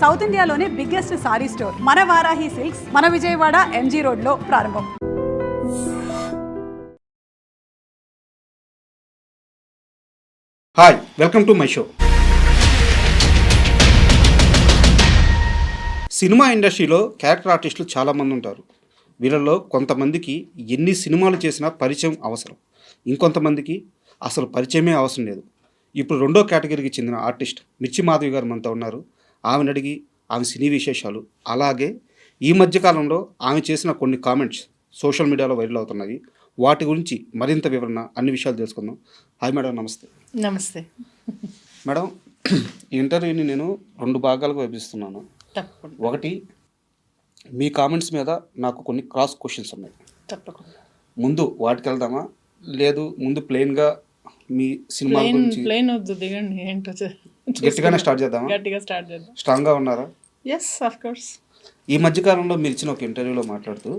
South ఇండియాలోనే biggest sorry store మన Varahi silks మన విజయవాడ ఎంజీ రోడ్ లో ప్రారంభం. Hi, welcome to my show. Cinema ఇండస్ట్రీలో క్యారెక్టర్ ఆర్టిస్టులు చాలామంది ఉంటారు. వీళ్ళల్లో కొంతమందికి ఎన్ని సినిమాలు చేసినా పరిచయం అవసరం, ఇంకొంతమందికి అసలు పరిచయమే అవసరం లేదు. ఇప్పుడు రెండో కేటగిరీకి చెందిన ఆర్టిస్ట్ మిర్చి మాధవి గారు మనతో ఉన్నారు. ఆమెను అడిగి ఆమె సినీ విశేషాలు, అలాగే ఈ మధ్యకాలంలో ఆమె చేసిన కొన్ని కామెంట్స్ సోషల్ మీడియాలో వైరల్ అవుతున్నాయి, వాటి గురించి మరింత వివరణ, అన్ని విషయాలు తెలుసుకుందాం. హాయ్ మేడం, నమస్తే. నమస్తే మేడం, ఈ ఇంటర్వ్యూని నేను 2 భాగాలుగా విభజిస్తున్నాను. తప్పకుండా. ఒకటి, మీ కామెంట్స్ మీద నాకు కొన్ని క్రాస్ క్వశ్చన్స్ ఉన్నాయి. తప్పకుండా. ముందు వాటికి వెళ్దామా, లేదు ముందు ప్లెయిన్గా మీ సినిమా గురించి ప్లేన్ వద్దు, దిగండి. ఏంటో గట్టిగానే స్టార్ట్ చేద్దామా? గట్టిగా స్టార్ట్ చేద్దాం. స్ట్రాంగ్గా ఉన్నారా? Yes, of course. ఈ మధ్యకాలంలో మీరు ఇచ్చిన ఒక ఇంటర్వ్యూలో మాట్లాడుతూ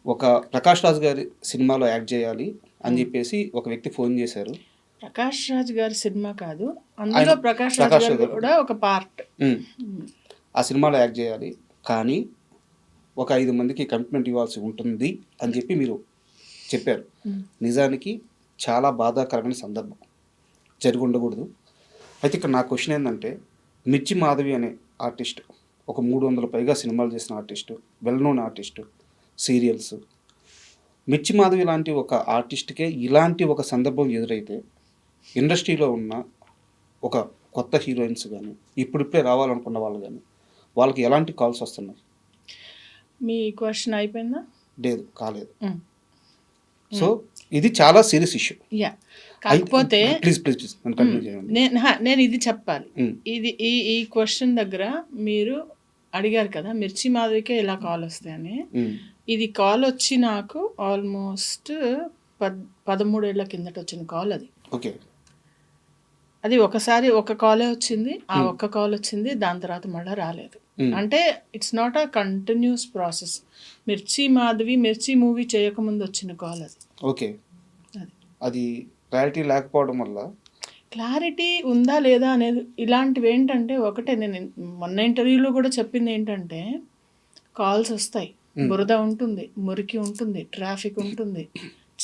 ఒక ప్రకాష్ రాజ్ గారి సినిమాలో యాక్ట్ చేయాలి అని చెప్పేసి ఒక వ్యక్తి ఫోన్ చేశారు. ప్రకాష్ రాజ్ గారి సినిమా కాదు, అందులో ప్రకాష్ రాజ్ గారు కూడా ఒక పార్ట్. ఆ సినిమాలో యాక్ట్ చేయాలి, కానీ ఒక 5 మందికి కమిట్మెంట్ ఇవ్వాల్సి ఉంటుంది అని చెప్పి మీరు చెప్పారు. నిజానికి చాలా బాధాకరమైన సందర్భం, జరిగి ఉండకూడదు. అయితే ఇక్కడ నా క్వశ్చన్ ఏంటంటే, మిర్చి మాధవి అనే ఆర్టిస్ట్ ఒక 300 పైగా సినిమాలు చేసిన artist, well known artist, serials. మిర్చి మాధవి లాంటి ఒక ఆర్టిస్ట్కే ఇలాంటి ఒక సందర్భం ఎదురైతే ఇండస్ట్రీలో ఉన్న ఒక కొత్త హీరోయిన్స్ కానీ, ఇప్పుడిప్పుడే రావాలనుకున్న వాళ్ళు కానీ, వాళ్ళకి ఎలాంటి కాల్స్ వస్తున్నాయి? మీ క్వశ్చన్ అయిపోయిందా? లేదు, కాలేదు. సో ఇది చాలా సీరియస్ ఇష్యూ. యా, కాకపోతే ప్లీజ్ నన్ను కంటిన్యూ చేయండి. నేను ఇది చెప్పాలి. ఇది ఈ క్వశ్చన్ దగ్గర మీరు అడిగారు కదా, మిర్చి మాధవికే ఇలా కాల్ వస్తాయని. ఇది కాల్ వచ్చి నాకు ఆల్మోస్ట్ 13 ఏళ్ల కిందట వచ్చిన కాల్ అది. ఓకే. అది ఒకసారి ఒక కాలే వచ్చింది, ఆ ఒక్క కాల్ వచ్చింది, దాని తర్వాత మళ్ళీ రాలేదు. అంటే it's not a continuous process. మిర్చి మాధవి మిర్చి మూవీ చేయకముందు వచ్చిన కాల్ అది. ఓకే. అది క్లారిటీ లేకపోవడం వల్ల, క్లారిటీ ఉందా లేదా అనేది ఇలాంటివి ఏంటంటే, ఒకటే నేను మొన్న ఇంటర్వ్యూలో కూడా చెప్పింది ఏంటంటే, కాల్స్ వస్తాయి, బురద ఉంటుంది, మురికి ఉంటుంది, ట్రాఫిక్ ఉంటుంది,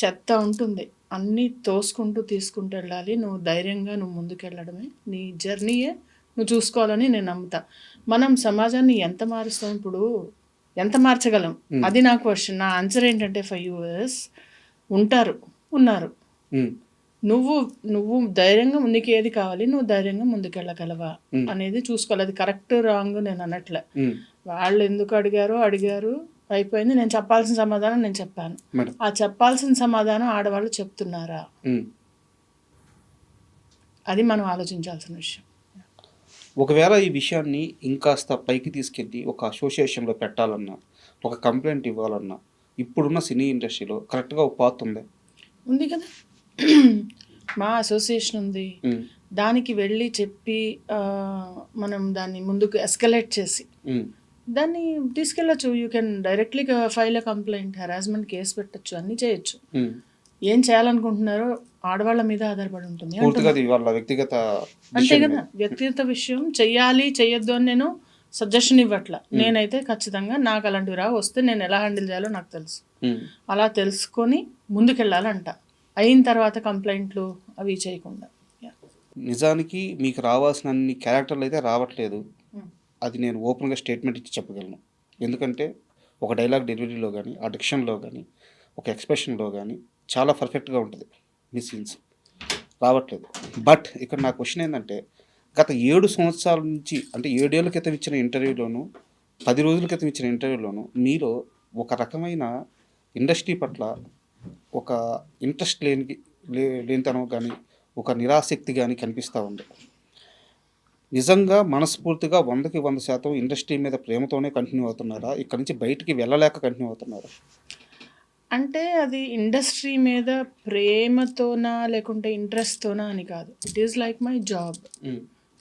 చెత్త ఉంటుంది, అన్నీ తోసుకుంటూ తీసుకుంటూ వెళ్ళాలి. నువ్వు ధైర్యంగా నువ్వు ముందుకెళ్ళడమే నీ జర్నీయే నువ్వు చూసుకోవాలని నేను నమ్ముతా. మనం సమాజాన్ని ఎంత మారుస్తాం, ఇప్పుడు ఎంత మార్చగలం, అది నా క్వశ్చన్. నా ఆన్సర్ ఏంటంటే, 5 years ఉన్నారు. నువ్వు ధైర్యంగా, నీకు ఏది కావాలి, నువ్వు ధైర్యంగా ముందుకెళ్ళగలవా అనేది చూసుకోవాలి. అది కరెక్ట్ రాంగ్ నేను అనట్లే. వాళ్ళు ఎందుకు అడిగారు అయిపోయింది. నేను చెప్పాల్సిన సమాధానం నేను చెప్పాను. ఆ చెప్పాల్సిన సమాధానం ఆడవాళ్ళు చెప్తున్నారా, అది మనం ఆలోచించాల్సిన విషయం. ఒకవేళ ఈ విషయాన్ని ఇంకాస్త పైకి తీసుకెళ్ళి ఒక అసోసియేషన్లో పెట్టాలన్నా, ఒక కంప్లైంట్ ఇవ్వాలన్నా, ఇప్పుడున్న సినీ ఇండస్ట్రీలో కరెక్ట్గా ఒక పాత్ ఉంది కదా. మా అసోసియేషన్ ఉంది, దానికి వెళ్ళి చెప్పి మనం దాన్ని ముందుకు ఎస్కలేట్ చేసి దాన్ని తీసుకెళ్ళచ్చు. You can directly file a complaint, harassment case పెట్టచ్చు, అన్నీ చేయొచ్చు. ఏం చేయాలనుకుంటున్నారో ఆడవాళ్ళ మీద ఆధారపడి ఉంటుంది. అంతే కదా, వ్యక్తిగత విషయం. చెయ్యాలి చెయ్యొద్దు అని నేను సజెషన్ ఇవ్వట్లా. నేనైతే ఖచ్చితంగా నాకు అలాంటివి వస్తే నేను ఎలా హ్యాండిల్ చేయాలో నాకు తెలుసు. అలా తెలుసుకొని ముందుకెళ్ళాలంట. అయిన తర్వాత కంప్లైంట్లు అవి చేయకుండా. నిజానికి మీకు రావాల్సిన అన్ని క్యారెక్టర్లు అయితే రావట్లేదు, అది నేను ఓపెన్గా స్టేట్మెంట్ ఇచ్చి చెప్పగలను. ఎందుకంటే ఒక డైలాగ్ డెలివరీలో కానీ, ఆ డిక్షన్లో కానీ, ఒక ఎక్స్ప్రెషన్లో కానీ చాలా పర్ఫెక్ట్గా ఉంటుంది. మీ సీన్స్ రావట్లేదు. బట్ ఇక్కడ నా క్వశ్చన్ ఏంటంటే, గత 7 సంవత్సరాల నుంచి, అంటే 7 ఏళ్ల క్రితం ఇచ్చిన ఇంటర్వ్యూలోను, 10 రోజుల క్రితం ఇచ్చిన ఇంటర్వ్యూలోను మీలో ఒక రకమైన ఇండస్ట్రీ పట్ల ఒక ఇంట్రెస్ట్ లేనితనం కానీ, ఒక నిరాసక్తి కానీ కనిపిస్తూ ఉంది. నిజంగా మనస్ఫూర్తిగా 100కి 100% ఇండస్ట్రీ మీద ప్రేమతోనే కంటిన్యూ అవుతున్నారా, ఇక్కడ నుంచి బయటికి వెళ్ళలేక కంటిన్యూ అవుతున్నారా? అంటే అది ఇండస్ట్రీ మీద ప్రేమతోనా లేకుంటే ఇంట్రెస్ట్తోనా అని కాదు. It is like my job.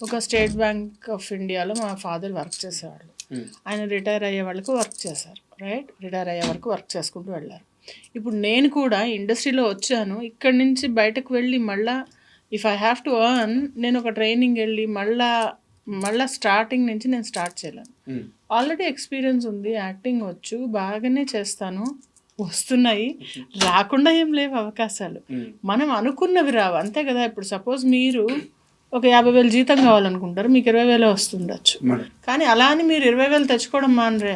ఒక స్టేట్ బ్యాంక్ ఆఫ్ ఇండియాలో మా ఫాదర్ వర్క్ చేసేవాళ్ళు. ఆయన రిటైర్ అయ్యే వాళ్ళకు వర్క్ చేశారు, రైట్. రిటైర్ అయ్యే వరకు వర్క్ చేసుకుంటూ వెళ్ళారు. ఇప్పుడు నేను కూడా ఇండస్ట్రీలో వచ్చాను, ఇక్కడి నుంచి బయటకు వెళ్ళి మళ్ళీ if I have to earn, నేను ఒక ట్రైనింగ్ వెళ్ళి మళ్ళీ మళ్ళీ స్టార్టింగ్ నుంచి నేను స్టార్ట్ చేయలేను. ఆల్రెడీ ఎక్స్పీరియన్స్ ఉంది, యాక్టింగ్ వచ్చు, బాగానే చేస్తాను, వస్తున్నాయి, రాకుండా ఏం లేవు అవకాశాలు. మనం అనుకున్నవి రావు, అంతే కదా. ఇప్పుడు సపోజ్ మీరు ఒక 50,000 జీతం కావాలనుకుంటారు, మీకు 20,000 వస్తుండొచ్చు. కానీ అలా అని మీరు 20,000 తెచ్చుకోవడం మానరే,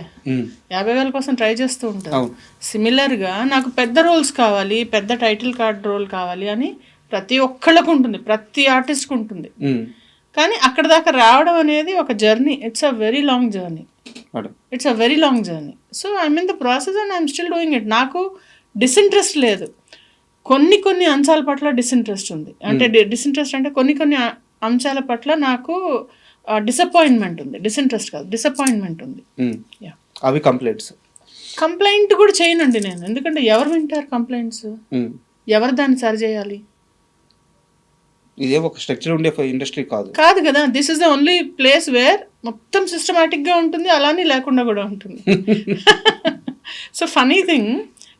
50,000 కోసం ట్రై చేస్తూ ఉంటారు. సిమిలర్గా నాకు పెద్ద రోల్స్ కావాలి, పెద్ద టైటిల్ కార్డ్ రోల్ కావాలి అని ప్రతి ఒక్కళ్ళకు ఉంటుంది, ప్రతి ఆర్టిస్ట్కి ఉంటుంది. కానీ అక్కడ దాకా రావడం అనేది ఒక journey. It's a very long journey. So I'm in the process and I'm still doing it. నాకు డిసింట్రెస్ట్ లేదు. కొన్ని అంశాల పట్ల డిసింట్రెస్ట్ ఉంది. అంటే డిసింట్రెస్ట్ అంటే కొన్ని అంశాల పట్ల నాకు డిసప్పాయింట్మెంట్ ఉంది. డిసింట్రెస్ట్ కాదు, డిసప్పాయింట్మెంట్ ఉంది. అవి కంప్లైంట్ కూడా చేయనండి నేను, ఎందుకంటే ఎవరు వింటారు కంప్లైంట్స్, ఎవరు దాన్ని సరి చేయాలి? ఇదే ఒక స్ట్రక్చర్ ఉండే ఇండస్ట్రీ కాదు కదా. This is the only place where మొత్తం సిస్టమాటిక్గా ఉంటుంది, అలానే లేకుండా కూడా ఉంటుంది. So funny thing.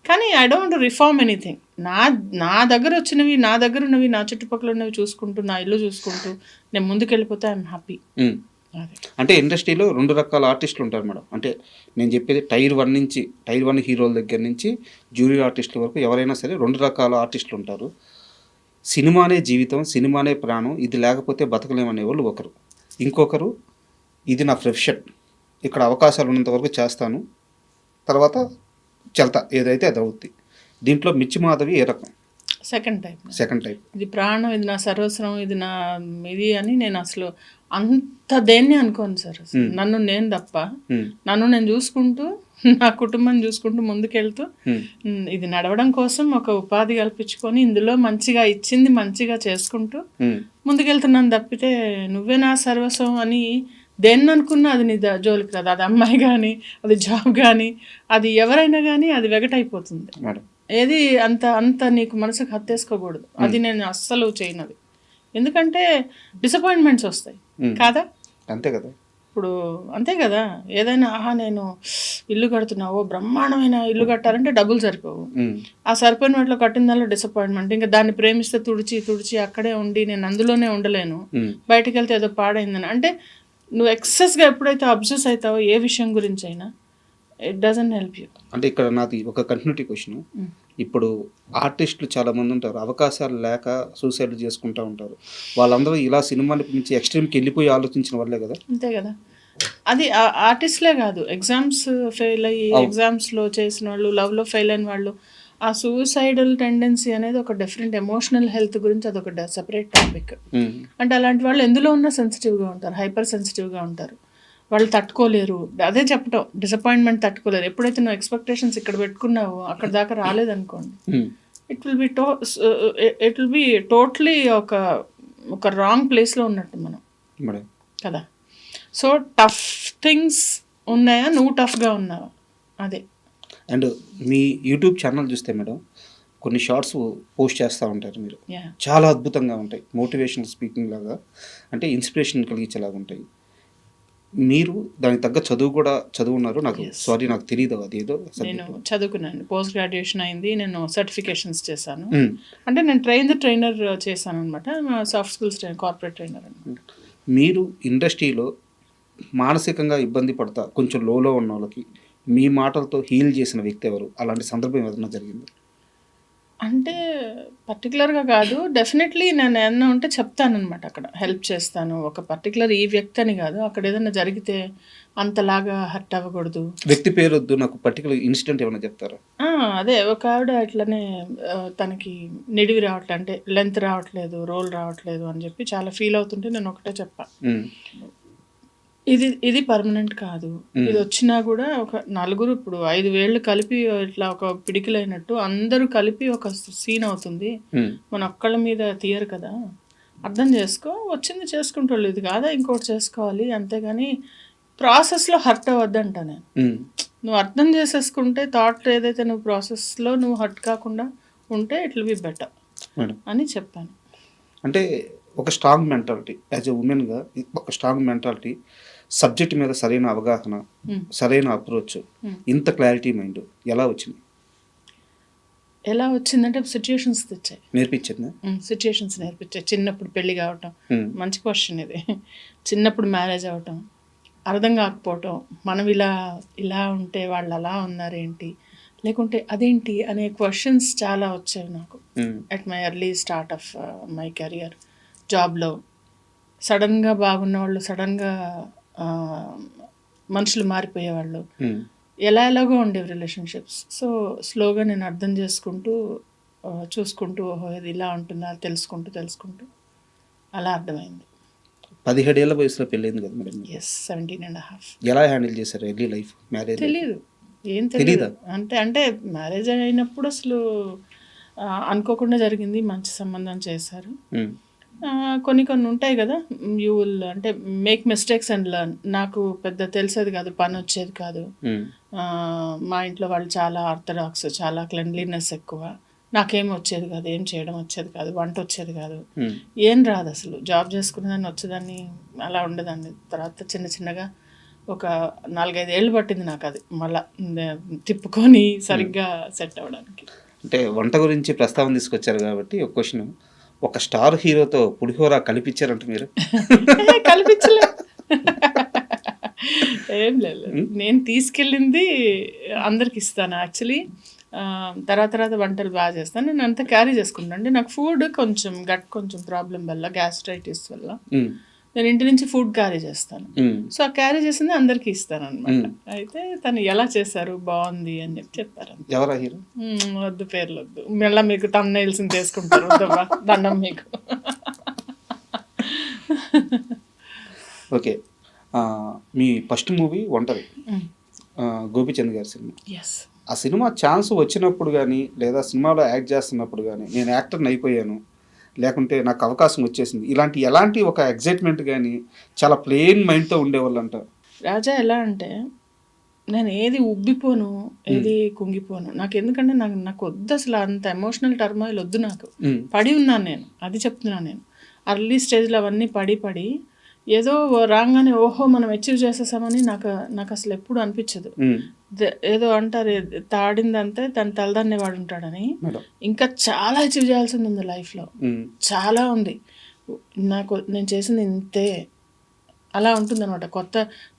కానీ ఐ డోంట్ రిఫార్మ్ ఎనీథింగ్. నా దగ్గర వచ్చినవి, నా దగ్గర ఉన్నవి, నా చుట్టుపక్కల ఉన్నవి చూసుకుంటూ, నా ఇల్లు చూసుకుంటూ నేను ముందుకెళ్ళిపోతే ఐఎమ్ హ్యాపీ. అంటే ఇండస్ట్రీలో 2 రకాల ఆర్టిస్టులు ఉంటారు మేడం. అంటే నేను చెప్పేది టైర్ 1 హీరోల దగ్గర నుంచి జూనియర్ ఆర్టిస్టుల వరకు ఎవరైనా సరే 2 రకాల ఆర్టిస్టులు ఉంటారు. సినిమానే జీవితం, సినిమానే ప్రాణం, ఇది లేకపోతే బతకలేమనే వాళ్ళు ఒకరు. ఇంకొకరు ఇది నా ప్రొఫెషన్, ఇక్కడ అవకాశాలు ఉన్నంత వరకు చేస్తాను, తర్వాత చెల్తా, ఏదైతే అది అవుద్ది. దీంట్లో మిర్చి మాధవి ఏ రకం? Second type. ఇది ప్రాణం, ఇది నా సర్వస్వం, ఇది నా ఇది అని నేను అసలు అంత దేన్ని అనుకోను సార్. నన్ను నేను తప్ప, నన్ను నేను చూసుకుంటూ, నా కుటుంబం చూసుకుంటూ ముందుకెళ్తూ, ఇది నడవడం కోసం ఒక ఉపాధి కల్పించుకొని ఇందులో మంచిగా ఇచ్చింది మంచిగా చేసుకుంటూ ముందుకెళ్తున్నాను తప్పితే నువ్వే నా సర్వస్వం అని దేన్ని అనుకున్నా అది నీ జోలికి రాదు. అది అమ్మాయి కానీ, అది జాబ్ కానీ, అది ఎవరైనా కానీ అది వెగటైపోతుంది. ఏది అంత నీకు మనసుకు హత్తేసుకోకూడదు. అది నేను అస్సలు చేయనది. ఎందుకంటే డిసప్పాయింట్మెంట్స్ వస్తాయి కాదా? అంతే కదా. ఇప్పుడు అంతే కదా. ఏదైనా నేను ఇల్లు కడుతున్నా, బ్రహ్మాండమైన ఇల్లు కట్టాలంటే డబ్బులు సరిపోవు. ఆ సరిపోయిన వాటిలో కట్టిన దానిలో డిసప్పాయింట్మెంట్. ఇంకా దాన్ని ప్రేమిస్తే తుడిచి అక్కడే ఉండి నేను అందులోనే ఉండలేను, బయటికి వెళ్తే ఏదో పాడైందని. అంటే నువ్వు ఎక్సెస్గా ఎప్పుడైతే అబ్జెస్ అవుతావో ఏ విషయం గురించి అయినా, ఇట్ డజంట్ హెల్ప్ యూ. అంటే ఇక్కడ నాది ఒక కంటిన్యూటీ క్వశ్చన్. ఇప్పుడు ఆర్టిస్టులు చాలామంది ఉంటారు, అవకాశాలు లేక సూసైడ్ చేసుకుంటూ ఉంటారు. వాళ్ళందరూ ఇలా సినిమాని నుంచి ఎక్స్ట్రీమ్కి వెళ్ళిపోయి ఆలోచించిన వాళ్ళే కదా. అంతే కదా. అది ఆర్టిస్ట్లే కాదు, ఎగ్జామ్స్ ఫెయిల్ అయ్యి ఎగ్జామ్స్లో చేసిన వాళ్ళు, లవ్లో ఫెయిల్ అయిన వాళ్ళు, ఆ సూసైడల్ టెండెన్సీ అనేది ఒక డిఫరెంట్ ఎమోషనల్ హెల్త్ గురించి అదొక సెపరేట్ టాపిక్. అంటే అలాంటి వాళ్ళు ఎందులో ఉన్నా సెన్సిటివ్గా ఉంటారు, హైపర్ సెన్సిటివ్గా ఉంటారు, వాళ్ళు తట్టుకోలేరు. అదే చెప్పటం, డిసప్పాయింట్మెంట్ తట్టుకోలేరు. ఎప్పుడైతే నువ్వు ఎక్స్పెక్టేషన్స్ ఇక్కడ పెట్టుకున్నావో అక్కడ దాకా రాలేదనుకోండి, ఇట్ విల్ బి టోటలీ ఒక రాంగ్ ప్లేస్లో ఉన్నట్టు మనం కదా. సో టఫ్ థింగ్స్ ఉన్నాయా, నువ్వు టఫ్గా ఉన్నావా, అదే. అండ్ మీ యూట్యూబ్ ఛానల్ చూస్తే మేడం కొన్ని షార్ట్స్ పోస్ట్ చేస్తూ ఉంటారు మీరు, చాలా అద్భుతంగా ఉంటాయి, మోటివేషనల్ స్పీకింగ్ లాగా, అంటే ఇన్స్పిరేషన్ కలిగించేలాగా ఉంటాయి. మీరు దానికి తగ్గ చదువు కూడా చదువున్నారు. నాకు తెలియదు అది ఏదో. నేను చదువుకున్నాను, పోస్ట్ గ్రాడ్యుయేషన్ అయింది, నేను సర్టిఫికేషన్స్ చేశాను. అంటే నేను ట్రైనర్ చేశాను అనమాట, సాఫ్ట్ స్కిల్స్ కార్పొరేట్ ట్రైనర్ అనమాట. మీరు ఇండస్ట్రీలో మానసికంగా ఇబ్బంది పడతా కొంచెం లోలో ఉన్న వాళ్ళకి మీ మాటలతో హీల్ చేసిన వ్యక్తి ఎవరు? అలాంటి సందర్భం ఏదైనా జరిగింది? అంటే పర్టికులర్గా కాదు, డెఫినెట్లీ నేను ఏమన్నా ఉంటే చెప్తానమాట, అక్కడ హెల్ప్ చేస్తాను. ఒక పర్టికులర్ ఈ వ్యక్తి అని కాదు, అక్కడ ఏదైనా జరిగితే అంతలాగా హర్ట్ అవ్వకూడదు. వ్యక్తి పేరు వద్దు, నాకు పర్టికులర్ ఇన్సిడెంట్ ఏమైనా చెప్తారా? అదే ఒక ఆవిడ ఇట్లనే తనకి నిడివి రావట్లేదు, అంటే లెంత్ రావట్లేదు, రోల్ రావట్లేదు అని చెప్పి చాలా ఫీల్ అవుతుంటే నేను ఒకటే చెప్పాను, ఇది పర్మనెంట్ కాదు, ఇది వచ్చినా కూడా ఒక నలుగురు, ఇప్పుడు 5 వేళ్ళు కలిపి ఇట్లా ఒక పిడికిలైనట్టు అందరూ కలిపి ఒక సీన్ అవుతుంది, మన ఒక్కళ్ళ మీద తీయరు కదా, అర్థం చేసుకో, వచ్చింది చేసుకుంటూ ఇది కాదా ఇంకోటి చేసుకోవాలి, అంతేగాని ప్రాసెస్లో హర్ట్ అవ్వద్దంట నేను. నువ్వు అర్థం చేసేసుకుంటే థాట్ ఏదైతే నువ్వు ప్రాసెస్లో నువ్వు హర్ట్ కాకుండా ఉంటే ఇట్ విల్ బి బెటర్ అని చెప్పాను. అంటే ఒక స్ట్రాంగ్ మెంటాలిటీ, యాజ్ ఎ ఉమెన్గా ఒక స్ట్రాంగ్ మెంటాలిటీ, సబ్జెక్ట్ మీద సరైన అవగాహన, సరైన అప్రోచ్, ఇంత క్లారిటీ మైండ్ ఎలా వచ్చింది? ఎలా వచ్చిందంటే సిచ్యుయేషన్స్ తెచ్చాయి, నేర్పించిందా? సిచ్యుయేషన్స్ నేర్పించాయి. చిన్నప్పుడు పెళ్లి కావటం, ఉమ్, మంచి క్వశ్చన్ ఇది. చిన్నప్పుడు మ్యారేజ్ అవ్వటం, అర్థం కాకపోవటం, మనం ఇలా ఉంటే వాళ్ళు అలా ఉన్నారేంటి, లేకుంటే అదేంటి అనే క్వశ్చన్స్ చాలా వచ్చాయి నాకు um, at my early start of my career. జాబ్లో సడన్గా బాగున్న వాళ్ళు సడన్గా మనుషులు మారిపోయేవాళ్ళు, ఉమ్. ఎలాగో ఉండేవి రిలేషన్షిప్స్. సో స్లోగా నేను అర్థం చేసుకుంటూ చూసుకుంటూ, ఓహో ఇది ఇలా ఉంటుందా తెలుసుకుంటూ అలా అర్థమైంది. 17 ఏళ్ల వయసులో పెళ్ళైంది కదా మేడం. 17.5. ఎలా హ్యాండిల్ చేశారు ఎర్లీ లైఫ్, మ్యారేజ్? తెలీదు, ఏం తెలియదు. అంటే మ్యారేజ్ అయినప్పుడు అసలు అనుకోకుండా జరిగింది, మంచి సంబంధం చేశారు. కొన్ని ఉంటాయి కదా, యూ విల్ అంటే మేక్ మిస్టేక్స్ అండ్ లర్న్. నాకు పెద్ద తెలిసేది కాదు, పని వచ్చేది కాదు. మా ఇంట్లో వాళ్ళు చాలా ఆర్థడాక్స్, చాలా క్లెన్లీనెస్ ఎక్కువ. నాకేం వచ్చేది కాదు, ఏం చేయడం వచ్చేది కాదు, వంట వచ్చేది కాదు, ఏం రాదు అసలు. జాబ్ చేసుకునేదాన్ని, వచ్చేదాన్ని, అలా ఉండేదాన్ని. తర్వాత చిన్నగా ఒక 4-5 ఏళ్ళు పట్టింది నాకు అది మళ్ళా తిప్పుకొని సరిగ్గా సెట్ అవ్వడానికి. అంటే వంట గురించి ప్రస్తావన తీసుకొచ్చారు కాబట్టి ఒక క్వశ్చన్, ఒక స్టార్ హీరోతో పులిహోర కలిపించారంట మీరు? కల్పించలే, ఏం లేదు. నేను తీసుకెళ్ళింది అందరికి ఇస్తాను యాక్చువల్లీ. తర్వాత వంటలు బాగా చేస్తాను. నేను అంతా క్యారీ చేసుకుంటాను. అంటే నాకు ఫుడ్ కొంచెం ప్రాబ్లం వల్ల, గ్యాస్ట్రైటిస్ వల్ల నేను ఇంటి నుంచి ఫుడ్ క్యారీ చేస్తాను. సో ఆ క్యారీ చేసింది అందరికి ఇస్తాను అనమాట. అయితే తను ఎలా చేశారు, బాగుంది అని చెప్పారు. ఎవరా హీరో? వద్దు, పేర్లు వద్దు, మళ్ళీ మీకు తమ్నైల్స్ తీసుకుంటారు. వద్దమ్మా, దండం మీకు. ఓకే, మీ ఫస్ట్ మూవీ ఒంటరి, గోపీచంద్ గారి సినిమా. ఎస్. ఆ సినిమా ఛాన్స్ వచ్చినప్పుడు కానీ, లేదా సినిమాలో యాక్ట్ చేస్తున్నప్పుడు కానీ, నేను యాక్టర్ని అయిపోయాను, లేకుంటే నాకు అవకాశం వచ్చేసింది, ఎలాంటి ఒక ఎగ్జైట్మెంట్ కానీ, చాలా ప్లెయిన్ మైండ్తో ఉండేవాళ్ళంట. రాజా ఎలా అంటే, నేను ఏది ఉబ్బిపోను, ఏది కుంగిపోను. నాకు ఎందుకంటే నాకు వద్దు అసలు, అంత ఎమోషనల్ టర్మాయిల్ వద్దు నాకు. పడి ఉన్నాను నేను, అది చెప్తున్నాను నేను. అర్లీ స్టేజ్లో అవన్నీ పడి ఏదో రాగానే ఓహో మనం అచీవ్ చేసేసామని నాకు అసలు ఎప్పుడు అనిపించదు. ఏదో అంటారు, తాడిందంతే తన తలదన్నే వాడు ఉంటాడని. ఇంకా చాలా అచీవ్ చేయాల్సింది ఉంది లైఫ్లో, చాలా ఉంది. నేను చేసింది ఇంతే, అలా ఉంటుంది అనమాట.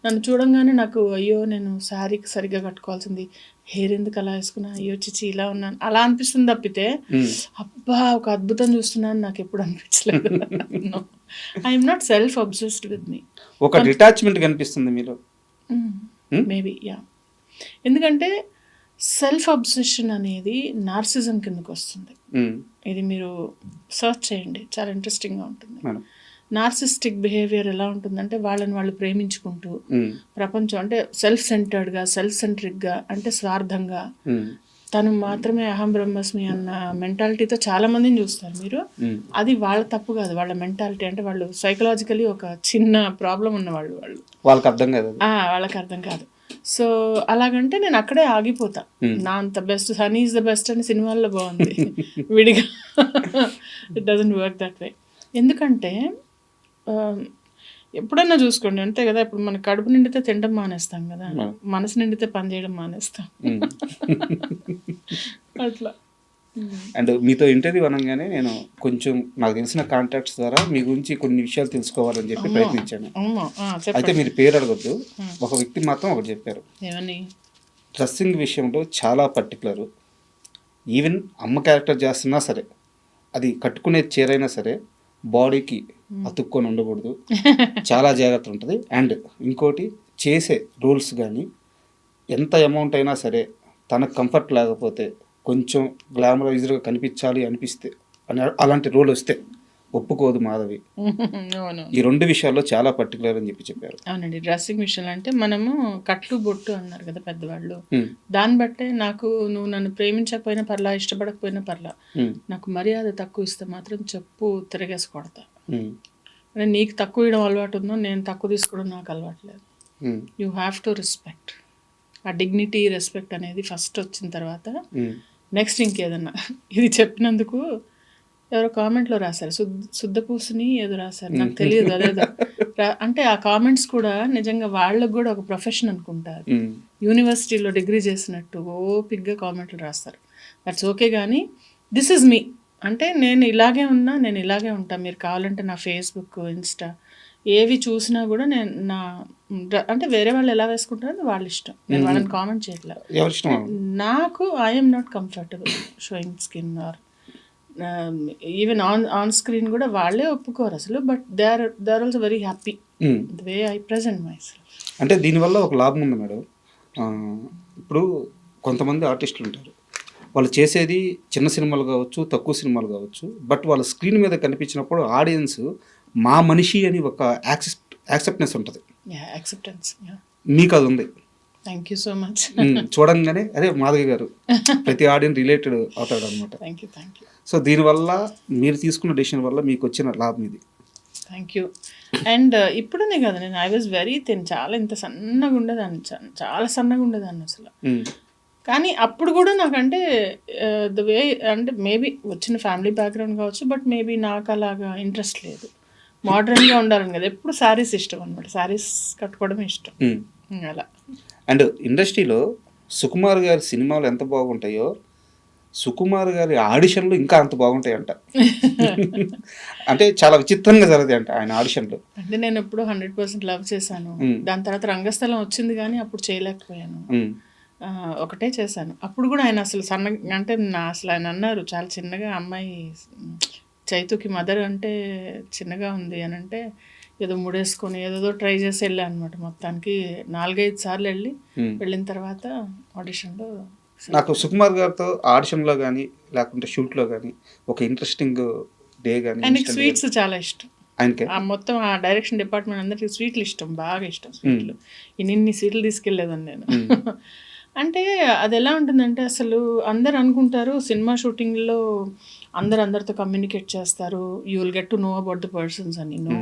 నన్ను చూడంగానే నాకు అయ్యో నేను శారీ సరిగ్గా కట్టుకోవాల్సింది, హెయిర్ ఎందుకు అలా వేసుకున్నా, అయ్యో చిచి ఇలా ఉన్నాను, అలా అనిపిస్తుంది తప్పితే అబ్బా ఒక అద్భుతం చూస్తున్నాను నాకు ఎప్పుడు అనిపించలేదు. I'm not self obsessed with me. ఒక డిటాచ్మెంట్ కనిపిస్తుంది మీలో. Maybe yeah. ఎందుకంటే సెల్ఫ్ అబ్సెషన్ అనేది నార్సిజం కిందకు వస్తుంది. ఇది మీరు సర్చ్ చేయండి, చాలా ఇంట్రెస్టింగ్గా ఉంటుంది. నార్సిస్టిక్ బిహేవియర్ ఎలా ఉంటుందంటే, వాళ్ళని వాళ్ళు ప్రేమించుకుంటూ ప్రపంచం అంటే సెల్ఫ్ సెంటర్డ్గా, సెల్ఫ్ సెంట్రిక్గా, అంటే స్వార్థంగా, తను మాత్రమే అహం బ్రహ్మస్మి అన్న మెంటాలిటీతో చాలా మందిని చూస్తారు మీరు. అది వాళ్ళ తప్పు కాదు, వాళ్ళ మెంటాలిటీ. అంటే వాళ్ళు సైకలాజికలీ ఒక చిన్న ప్రాబ్లం ఉన్నవాళ్ళు, వాళ్ళకి అర్థం కాదు. సో అలాగంటే నేను అక్కడే ఆగిపోతా. నా అంత best, honey is the best అని సినిమాల్లో బాగుంది, విడిగా it doesn't work that way. ఎందుకంటే ఎప్పుడన్నా చూసుకోండి అంతే కదా, ఇప్పుడు మన కడుపు నిండితే తినడం మానేస్తాం కదా, మనసు నిండితే పని చేయడం మానేస్తాం. అట్లా. అండ్ మీతో ఇంటర్వ్యూ అనగానే నేను కొంచెం నాకు తెలిసిన కాంటాక్ట్స్ ద్వారా మీ గురించి కొన్ని విషయాలు తెలుసుకోవాలని చెప్పి ప్రయత్నించాను. అయితే మీరు పేరు అడగొద్దు, ఒక వ్యక్తి మాత్రం ఒకటి చెప్పారు. ఏమని? డ్రెస్సింగ్ విషయంలో చాలా పర్టికులర్. ఈవెన్ అమ్మ క్యారెక్టర్ చేస్తున్నా సరే, అది కట్టుకునే చీరైనా సరే బాడీకి అతుక్కొని ఉండకూడదు, చాలా జాగ్రత్త ఉంటుంది. అండ్ ఇంకోటి, చేసే రూల్స్ కానీ ఎంత అమౌంట్ అయినా సరే తనకు కంఫర్ట్ లేకపోతే, కొంచెం గ్లామరైజ్డ్గా కనిపించాలి అనిపిస్తే, అలాంటి రోల్ వస్తే ఒప్పుకోదు మాధవి. ఈ 2 విషయాల్లో చాలా పర్టికులర్ అని చెప్పారు. అవునండి. డ్రెస్సింగ్ విషయంలో అంటే మనము కట్లు బొట్టు అన్నారు కదా పెద్దవాళ్ళు, దాన్ని బట్టే నాకు నువ్వు నన్ను ప్రేమించకపోయినా పర్లా, ఇష్టపడకపోయినా పర్లా, నాకు మర్యాద తక్కువ ఇస్తే మాత్రం చెప్పు తిరగేసి కొడతా. నీకు తక్కువ ఇవ్వడం అలవాటు ఉందో, నేను తక్కువ తీసుకోవడం నాకు అలవాటు లేదు. You have to respect. ఆ డిగ్నిటీ, రెస్పెక్ట్ అనేది ఫస్ట్ వచ్చిన తర్వాత నెక్స్ట్ ఇంకేదన్నా. ఇది చెప్పినందుకు ఎవరో కామెంట్లో రాశారు, శుద్ధపూసుని ఏదో రాశారు, నాకు తెలియదు అదేదో. అంటే ఆ కామెంట్స్ కూడా నిజంగా వాళ్ళకు కూడా ఒక ప్రొఫెషన్ అనుకుంటారు. యూనివర్సిటీలో డిగ్రీ చేసినట్టు ఓపిక్గా కామెంట్లు రాస్తారు. That's okay. కానీ దిస్ ఈజ్ మీ అంటే నేను ఇలాగే ఉన్నా, నేను ఇలాగే ఉంటా. మీరు కావాలంటే నా ఫేస్బుక్, ఇన్స్టా ఏవి చూసినా కూడా నేను అంటే వేరే వాళ్ళు ఎలా వేసుకుంటారో వాళ్ళ ఇష్టం. నేను వాళ్ళని కామెంట్ చేయట్లేదు. ఎవరి ఇష్టం వాళ్ళు. నాకు I'm not comfortable showing skin or even on screen కూడా వాళ్ళే ఒప్పుకోరు అసలు. But they are also very happy the way I present myself. అంటే దీనివల్ల ఒక లాభం ఉంది మేడం. ఇప్పుడు కొంతమంది ఆర్టిస్టులు ఉంటారు, వాళ్ళు చేసేది చిన్న సినిమాలు కావచ్చు, తక్కువ సినిమాలు కావచ్చు, బట్ వాళ్ళ స్క్రీన్ మీద కనిపించినప్పుడు ఆడియన్స్ మా మనిషి అని ఒక యాక్సెప్టెన్స్ ఉంటుంది. యాక్సెప్టెన్స్. మీకు అది ఉంది. Thank you so much. చూడంగానే అదే మాధవి గారు ప్రతి ఆడియన్స్ రిలేటెడ్ అవుతాడు అనమాట. Thank you. సో దీనివల్ల మీరు తీసుకున్న డెసిషన్ వల్ల మీకు వచ్చిన లాభం ఇది. Thank you. అండ్ ఇప్పుడనే కదా, నేను ఐ వాజ్ వెరీ థిన్, చాలా ఇంత సన్నగా ఉండేదాన్ని, చాలా సన్నగా ఉండేదాన్ని అసలు. కానీ అప్పుడు కూడా నాకంటే ద వే అంటే మేబీ వచ్చిన ఫ్యామిలీ బ్యాక్గ్రౌండ్ కావచ్చు, బట్ మేబీ నాకు అలాగా ఇంట్రెస్ట్ లేదు. మోడర్న్గా ఉండాలని కదా, ఎప్పుడు శారీస్ ఇష్టం అనమాట, శారీస్ కట్టుకోవడం ఇష్టం అలా. అండ్ ఇండస్ట్రీలో సుకుమార్ గారి సినిమాలు ఎంత బాగుంటాయో సుకుమార్ గారి ఆడిషన్లు ఇంకా అంత బాగుంటాయంట. అంటే చాలా విచిత్రంగా జరుగుతాయి అంట ఆయన ఆడిషన్లు. అంటే నేను ఎప్పుడు 100% లవ్ చేశాను. దాని తర్వాత రంగస్థలం వచ్చింది కానీ అప్పుడు చేయలేకపోయాను. ఒకటే చేశాను. అప్పుడు కూడా ఆయన అసలు సన్నగా అంటే అసలు ఆయన అన్నారు చాలా చిన్నగా, అమ్మాయి చైతుకి మదర్ అంటే చిన్నగా ఉంది అని అంటే ఏదో ముడేసుకొని ఏదో ట్రై చేసి వెళ్ళా అనమాట. మొత్తానికి 4-5 సార్లు వెళ్ళిన తర్వాత ఆడిషన్లో నాకు సుకుమార్ గారితో ఆడిషన్లో కానీ లేకుంటే షూట్లో కానీ ఒక ఇంట్రెస్టింగ్ డే కానీ. ఆయనకి స్వీట్స్ చాలా ఇష్టం. ఆయనకి మొత్తం ఆ డైరెక్షన్ డిపార్ట్మెంట్ అందరికి స్వీట్లు ఇష్టం, బాగా ఇష్టం స్వీట్లు. ఇన్ని స్వీట్లు తీసుకెళ్ళేదాన్ని నేను. అంటే అది ఎలా ఉంటుందంటే అసలు అందరు అనుకుంటారు సినిమా షూటింగ్లో అందరితో కమ్యూనికేట్ చేస్తారు, you will get to know about the persons అని. నో,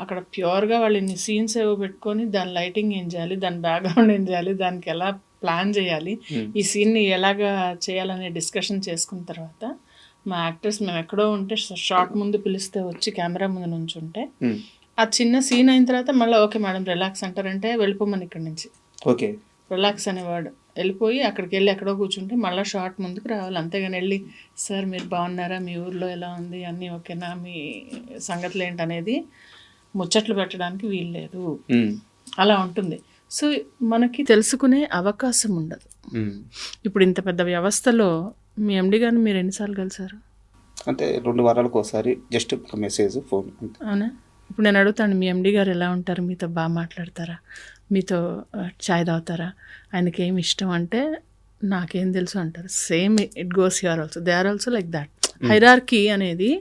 అక్కడ ప్యూర్గా వాళ్ళు ఇన్ని సీన్స్ ఏవో పెట్టుకొని దాని లైటింగ్ ఏం చేయాలి, దాని బ్యాక్గ్రౌండ్ ఏం చేయాలి, దానికి ఎలా ప్లాన్ చేయాలి, ఈ సీన్ని ఎలాగా చేయాలనే డిస్కషన్ చేసుకున్న తర్వాత మా యాక్టర్స్ మేము ఎక్కడో ఉంటే షార్ట్ ముందు పిలిస్తే వచ్చి కెమెరా ముందు నుంచి ఉంటే ఆ చిన్న సీన్ అయిన తర్వాత మళ్ళీ ఓకే మేడం రిలాక్స్ అంటారంటే వెళ్ళిపోమని ఇక్కడి నుంచి. ఓకే, రిలాక్స్ అనేవాడు వెళ్ళిపోయి అక్కడికి వెళ్ళి ఎక్కడో కూర్చుంటే మళ్ళీ షార్ట్ ముందుకు రావాలి. అంతేగాని వెళ్ళి సార్ మీరు బాగున్నారా, మీ ఊర్లో ఎలా ఉంది, అన్నీ ఓకేనా, మీ సంగతులు ఏంటనేది ముచ్చట్లు పెట్టడానికి వీల్లేదు. అలా ఉంటుంది. సో మనకి తెలుసుకునే అవకాశం ఉండదు. ఇప్పుడు ఇంత పెద్ద వ్యవస్థలో మీ ఎండి గారిని మీరు ఎన్నిసార్లు కలిసారు? అంటే 2 వారాలకు ఒకసారి జస్ట్ ఒక మెసేజ్, ఫోన్. అవునా? ఇప్పుడు నేను అడుగుతాను, మీ ఎండి గారు ఎలా ఉంటారు, మీతో బాగా మాట్లాడతారా, మీతో చాయ్ తాగుతారా, ఆయనకి ఏమి ఇష్టం అంటే నాకేం తెలుసు అంటారు. Same it goes here also, they are also like that. Hierarchy అనేది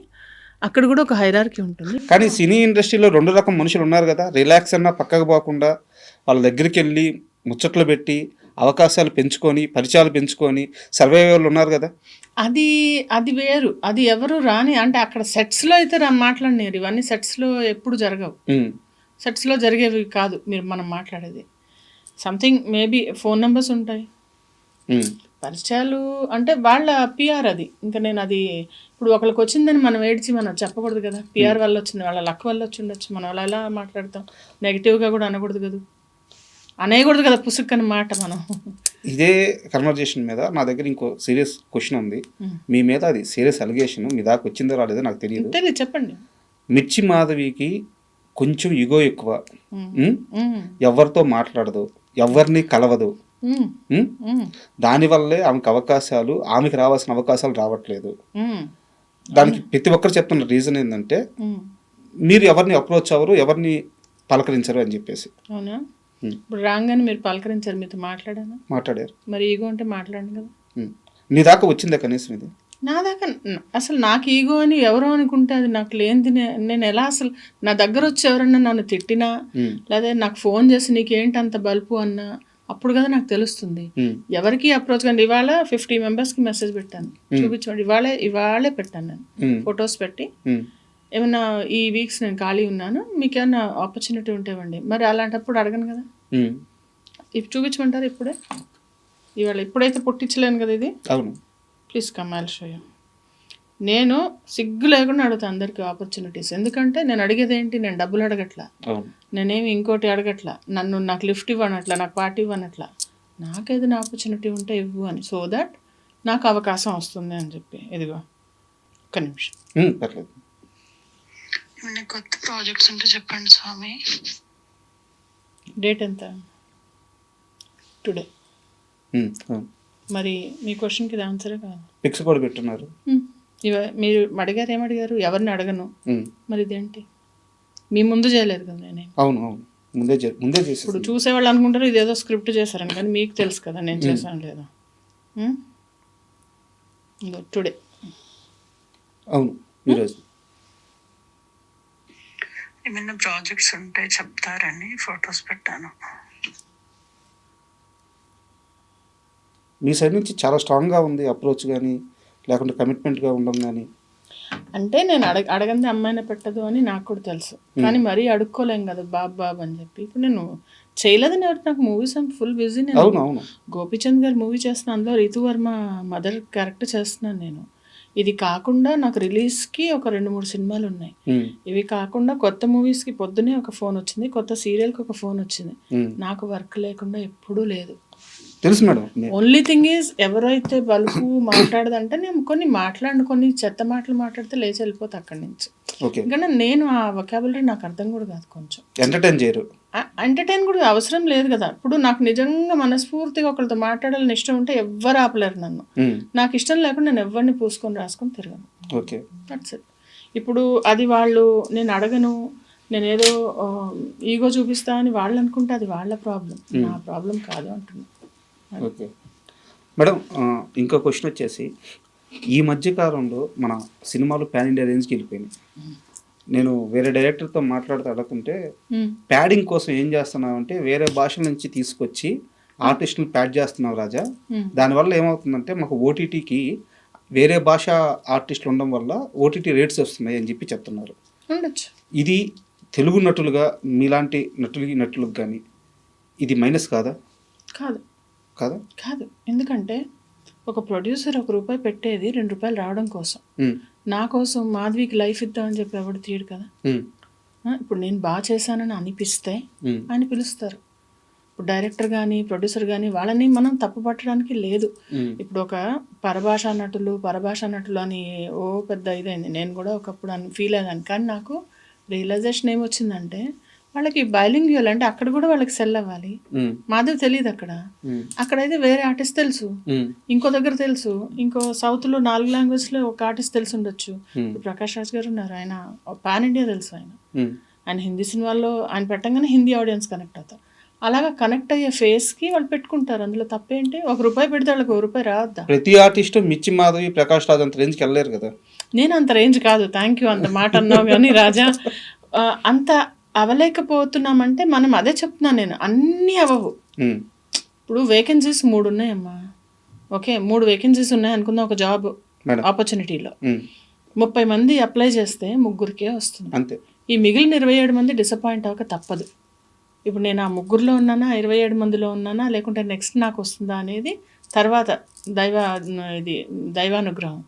అక్కడ కూడా ఒక హైరార్కీ ఉంటుంది. కానీ సినీ ఇండస్ట్రీలో 2 రకం మనుషులు ఉన్నారు కదా, రిలాక్స్ అన్నా పక్కకు పోకుండా వాళ్ళ దగ్గరికి వెళ్ళి ముచ్చట్లు పెట్టి అవకాశాలు పెంచుకొని పరిచయాలు పెంచుకొని సర్వైవల్ ఉన్నారు కదా. అది వేరు, అది ఎవరు రాని అంటే అక్కడ సెట్స్లో అయితే మాట్లాడినారు. ఇవన్నీ సెట్స్లో ఎప్పుడు జరగవు, సెట్స్లో జరిగేవి కాదు మనం మాట్లాడేది. సంథింగ్ మేబీ ఫోన్ నెంబర్స్ ఉంటాయి, పరిచయాలు అంటే వాళ్ళ పిఆర్ అది. ఇంకా నేను అది ఇప్పుడు ఒకరికి వచ్చిందని మనం ఏడ్చి మనం చెప్పకూడదు కదా. పిఆర్ వల్ల వచ్చింది, వాళ్ళ లక్ వల్ల వచ్చి ఉండొచ్చు. మనం అలా ఎలా మాట్లాడతాం, నెగిటివ్గా కూడా అనకూడదు కదా, అనేయకూడదు కదా పుసుక్కని మాట. మనం ఇదే కన్వర్జేషన్ మీద నా దగ్గర ఇంకో సీరియస్ క్వశ్చన్ ఉంది మీ మీద. అది సీరియస్ అలిగేషన్, మీ దాకా వచ్చిందో రాలేదో నాకు తెలియదు. చెప్పండి. మిర్చి మాధవికి కొంచెం ఇగో ఎక్కువ, ఎవరితో మాట్లాడదు, ఎవరిని కలవదు. దానివల్లే ఆమెకి రావాల్సిన అవకాశాలు రావట్లేదు. దానికి ప్రతి ఒక్కరు చెప్తున్న రీజన్ ఏంటంటే మీరు ఎవరిని అప్రోచ్ అవ్వరు, ఎవరిని పలకరించరు అని చెప్పేసి. అవునా? ఇప్పుడు రాగానే మీరు పలకరించారు, మీతో మాట్లాడారు. మరి ఈగో అంటే మాట్లాడండి కదా. నీ దాకా వచ్చిందా కనీసం ఇది? నా దాకా అసలు నాకు ఈగో అని ఎవరో అనుకుంటే అది నాకు లేనిది. నేను ఎలా అసలు నా దగ్గర వచ్చి ఎవరన్నా నన్ను తిట్టినా లేదా నాకు ఫోన్ చేసి నీకేంటి అంత బల్పు అన్నా అప్పుడు కదా నాకు తెలుస్తుంది ఎవరికి అప్రోచ్. కానీ ఇవాళ 50 మెంబర్స్కి మెసేజ్ పెట్టాను, చూపించండి. ఇవాళే పెట్టాను నేను ఫొటోస్ పెట్టి, ఏమన్నా ఈ వీక్స్ నేను ఖాళీ ఉన్నాను, మీకు ఏమన్నా ఆపర్చునిటీ ఉంటేవండి. మరి అలాంటప్పుడు అడగను కదా, ఇప్పుడు చూపించమంటారు ఇప్పుడే. ఇప్పుడైతే పుట్టించలేను కదా ఇది. Please come, I'll show you. నేను సిగ్గు లేకుండా అడుగుతాను అందరికీ ఆపర్చునిటీస్. ఎందుకంటే నేను అడిగేది ఏంటి, నేను డబ్బులు అడగట్లా, నేనేమి ఇంకోటి అడగట్లా, నాకు లిఫ్ట్ ఇవ్వనట్లా, నాకు పార్టీ ఇవ్వనట్లా, నాకేదైనా ఆపర్చునిటీ ఉంటే ఇవ్వు అని. సో దట్ నాకు అవకాశం వస్తుంది అని చెప్పి. ఇదిగో ఒక్క నిమిషం. పర్లేదు. ఏమైనా కొత్త ప్రాజెక్ట్స్ ఉంటే చెప్పండి స్వామి. డేట్ ఎంత? టుడే. అవును. మరి మీ క్వశ్చన్కి ఇది ఆన్సరే కాదు. పిక్స్ కూడా పెట్టున్నారు. మీరు అడిగారు, ఏమడిగారు? ఎవరిని అడగను. మరి ఇదేంటి మీ ముందు చేయలేదు కదా నేను. అవును అవును, ముందే చేసి. ఇప్పుడు చూసేవాళ్ళు అనుకుంటారు ఇదేదో స్క్రిప్ట్ చేశారని, కానీ మీకు తెలుసు కదా నేను చేశాను లేదా. టుడే. అవును, ఈరోజు. ఏమైనా ప్రాజెక్ట్స్ ఉంటే చెప్తారని ఫొటోస్ పెట్టాను. మీ సైడ్ నుంచి చాలా స్ట్రాంగ్గా ఉంది అప్రోచ్, కానీ లేకుంటే కమిట్మెంట్గా ఉండడం కానీ. అంటే నేను అడగంది అమ్మాయినే పెట్టదు అని నాకు కూడా తెలుసు, కానీ మరీ అడుక్కోలేం కదా బాబు అని చెప్పి. ఇప్పుడు నేను చేయలేదని ఎవరు, నాకు మూవీస్ అండ్ ఫుల్ బిజీ. నేను గోపీచంద్ గారు మూవీ చేస్తున్నాను, అందులో రితువర్మ మదర్ క్యారెక్టర్ చేస్తున్నాను నేను. ఇది కాకుండా నాకు రిలీజ్కి ఒక 2-3 సినిమాలు ఉన్నాయి. ఇవి కాకుండా కొత్త మూవీస్కి పొద్దునే ఒక ఫోన్ వచ్చింది, కొత్త సీరియల్కి ఒక ఫోన్ వచ్చింది. నాకు వర్క్ లేకుండా ఎప్పుడూ లేదు. తెలుసు మేడం. ఓన్లీ థింగ్ ఈజ్ ఎవరైతే బలుపు మాట్లాడదంటే నేను కొన్ని చెత్త మాటలు మాట్లాడితే లేచి వెళ్ళిపోతా అక్కడి నుంచి. ఎందుకంటే నేను ఆ వొకాబులరీ నాకు అర్థం కూడా కాదు. కొంచెం ఎంటర్టైన్ కూడా అవసరం లేదు కదా. ఇప్పుడు నాకు నిజంగా మనస్ఫూర్తిగా ఒకరితో మాట్లాడాలని ఇష్టం ఉంటే ఎవ్వరు ఆపలేరు నన్ను. నాకు ఇష్టం లేకుండా నేను ఎవరిని పూసుకొని రాసుకొని తిరగను. That's it. ఇప్పుడు అది వాళ్ళు నేను అడగను, నేను ఏదో ఈగో చూపిస్తా అని వాళ్ళు అనుకుంటే అది వాళ్ళ ప్రాబ్లం, నా ప్రాబ్లం కాదు అంటున్నాను. ఓకే మేడం, ఇంకో క్వశ్చన్ వచ్చేసి, ఈ మధ్యకాలంలో మన సినిమాలు పాన్ ఇండియా రేంజ్కి వెళ్ళిపోయినాయి. నేను వేరే డైరెక్టర్తో మాట్లాడుతూ అడుగుతుంటే, ప్యాడింగ్ కోసం ఏం చేస్తున్నావు అంటే వేరే భాషల నుంచి తీసుకొచ్చి ఆర్టిస్టులు ప్యాడ్ చేస్తున్నావు రాజా. దానివల్ల ఏమవుతుందంటే మాకు ఓటీటీకి వేరే భాష ఆర్టిస్టులు ఉండడం వల్ల ఓటీటీ రేట్స్ వస్తున్నాయి అని చెప్పి చెప్తున్నారు. ఇది తెలుగు నటులుగా మీలాంటి నటులకు కానీ ఇది మైనస్ కాదా? కాదు కాదా? కాదు. ఎందుకంటే ఒక ప్రొడ్యూసర్ ₹1 పెట్టేది ₹2 రావడం కోసం. నా కోసం మాధవికి లైఫ్ ఇద్దామని చెప్పి ఎవడు తీయడు కదా. ఇప్పుడు నేను బాగా చేశానని అనిపిస్తే ఆయన పిలుస్తారు. ఇప్పుడు డైరెక్టర్ కానీ ప్రొడ్యూసర్ కానీ వాళ్ళని మనం తప్పు పట్టడానికి లేదు. ఇప్పుడు ఒక పరభాషా నటులు అని ఓ పెద్ద ఇదైంది. నేను కూడా ఒకప్పుడు ఫీల్ అయ్యాను. కానీ నాకు రియలైజేషన్ ఏమొచ్చిందంటే వాళ్ళకి బైలింగ్యువల్ అంటే అక్కడ కూడా వాళ్ళకి సెల్ అవ్వాలి. మాధవ్ తెలియదు అక్కడైతే వేరే ఆర్టిస్ట్ తెలుసు, ఇంకో దగ్గర తెలుసు, ఇంకో సౌత్లో 4 లాంగ్వేజ్లో ఒక ఆర్టిస్ట్ తెలిసి ఉండొచ్చు. ప్రకాష్ రాజ్ గారు ఉన్నారు, ఆయన పాన్ ఇండియా తెలుసు. ఆయన హిందీ సినిమాల్లో ఆయన పెట్టంగానే హిందీ ఆడియన్స్ కనెక్ట్ అవుతారు. అలాగా కనెక్ట్ అయ్యే ఫేస్కి వాళ్ళు పెట్టుకుంటారు. అందులో తప్పేంటి? ₹1 పెడితే వాళ్ళకి ₹1 రావద్దా? ప్రతి ఆర్టిస్ట్ మిర్చి మాధవి, ప్రకాష్ రాజ్ అంత రేంజ్కి వెళ్ళలేరు కదా. నేను అంత రేంజ్ కాదు. థ్యాంక్ యూ, అంత మాట అన్నావు కానీ రాజా. అంత అవలేకపోతున్నామంటే మనం అదే చెప్తున్నాను నేను, అన్నీ అవ్వవు. ఇప్పుడు వేకెన్సీస్ 3 ఉన్నాయమ్మా. ఓకే, 3 వేకెన్సీస్ ఉన్నాయి అనుకుందాం ఒక జాబ్ ఆపర్చునిటీలో. 30 మంది అప్లై చేస్తే 3కే వస్తుంది అంతే. ఈ మిగిలిన 27 మంది డిసప్పాయింట్ అవ్వక తప్పదు. ఇప్పుడు నేను ఆ 3లో ఉన్నానా, 27 మందిలో ఉన్నానా, లేకుంటే నెక్స్ట్ నాకు వస్తుందా అనేది తర్వాత దైవానుగ్రహం.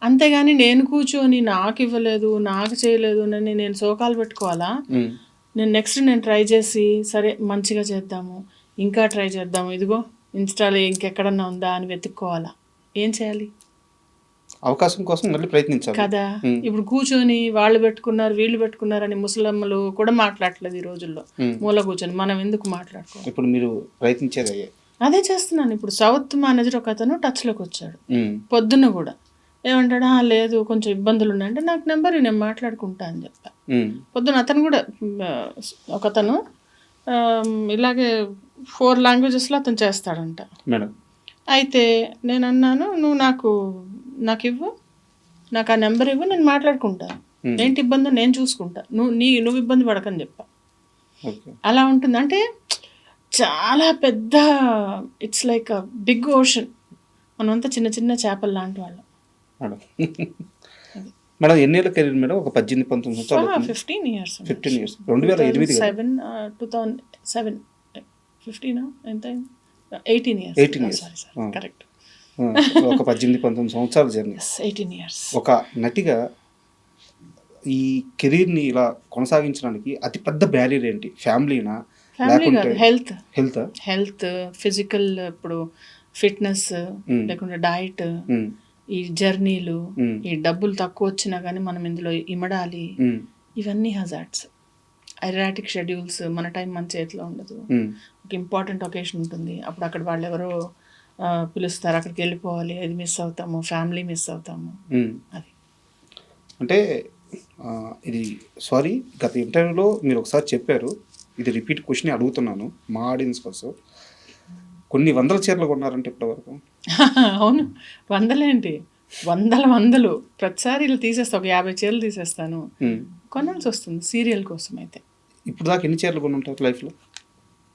అంతేగాని నేను కూర్చొని నాకు ఇవ్వలేదు, నాకు చేయలేదు అని నేను శోకాలు పెట్టుకోవాలా? నెక్స్ట్ నేను ట్రై చేసి సరే మంచిగా చేద్దాము, ఇంకా ట్రై చేద్దాము, ఇదిగో ఇన్స్టాలో ఇంకెక్కడన్నా ఉందా అని వెతుక్కోవాలా? ఏం చేయాలి? అవకాశం కోసం మళ్ళీ ప్రయత్నించాలి కదా. ఇప్పుడు కూర్చొని వాళ్ళు పెట్టుకున్నారు వీళ్ళు పెట్టుకున్నారని ముసలమ్మలు కూడా మాట్లాడలేదు ఈ రోజుల్లో. మూల కూర్చొని మనం ఎందుకు మాట్లాడుకోవాలి? ఇప్పుడు మీరు ప్రయత్నించేది అదే చేస్తున్నాను. ఇప్పుడు సౌత్ మేనేజర్ ఒక అతను టచ్లోకి వచ్చాడు పొద్దున్న కూడా. ఏమంటాడా? లేదు కొంచెం ఇబ్బందులు ఉన్నాయంటే నాకు నెంబర్ నేను మాట్లాడుకుంటా అని చెప్పా. పొద్దున అతను కూడా ఒకతను ఇలాగే 4 లాంగ్వేజెస్లో అతను చేస్తాడంట. అయితే నేను అన్నాను, నువ్వు నాకు ఇవ్వు, నాకు ఆ నెంబర్ ఇవ్వు, నేను మాట్లాడుకుంటాను. ఏంటి ఇబ్బంది నేను చూసుకుంటా, నువ్వు ఇబ్బంది పడకని చెప్పా. అలా ఉంటుంది. అంటే చాలా పెద్ద, it's like a big ocean. మనమంతా చిన్న చిన్న చేపలు లాంటి వాళ్ళం. మేడం ఎన్నేళ్ళ కెరీర్ మేడం? ఒక 18-19 సంవత్సరాలు. 15 years. 2008 2007 15 ఎంత అయింది? 18 years. కరెక్ట్. ఒక 18-19 సంవత్సరాల జర్నీ. 18 years. ఒక నటిగా ఈ కెరీర్ని ఇలా కొనసాగించడానికి అతి పెద్ద బ్యారియర్ ఏంటి? ఫ్యామిలీనా, ఫ్యామిలీ కాదు, హెల్త్. Health physical. ఇప్పుడు ఫిట్నెస్ లేకుంటే డైట్, ఈ జర్నీలు, ఈ డబ్బులు తక్కువ వచ్చినా కానీ మనం ఇందులో ఇమడాలి, ఇవన్నీ హజార్డ్స్. ఎరాటిక్ షెడ్యూల్స్, మన టైం మన చేతిలో ఉండదు. ఒక ఇంపార్టెంట్ ఒకేషన్ ఉంటుంది, అప్పుడు అక్కడ వాళ్ళు ఎవరో పిలుస్తారు, అక్కడికి వెళ్ళిపోవాలి, అది మిస్ అవుతాము, ఫ్యామిలీ మిస్ అవుతాము. అది అంటే ఇది సారీ, గత ఇంటర్వ్యూలో మీరు ఒకసారి చెప్పారు, ఇది రిపీట్ క్వశ్చన్ అడుగుతున్నాను మా ఆడియన్స్ కోసం. కొన్ని వందల చీరలు కొన్నారంటే ఇప్పటివరకు? అవును, వందలేంటి, వందలు ప్రతిసారి ఇలా తీసేస్తా, ఒక 50 చీరలు తీసేస్తాను, కొనాల్సి వస్తుంది సీరియల్ కోసం. అయితే ఇప్పుడు దాకా ఎన్ని చీరలు కొని ఉంటారు లైఫ్లో?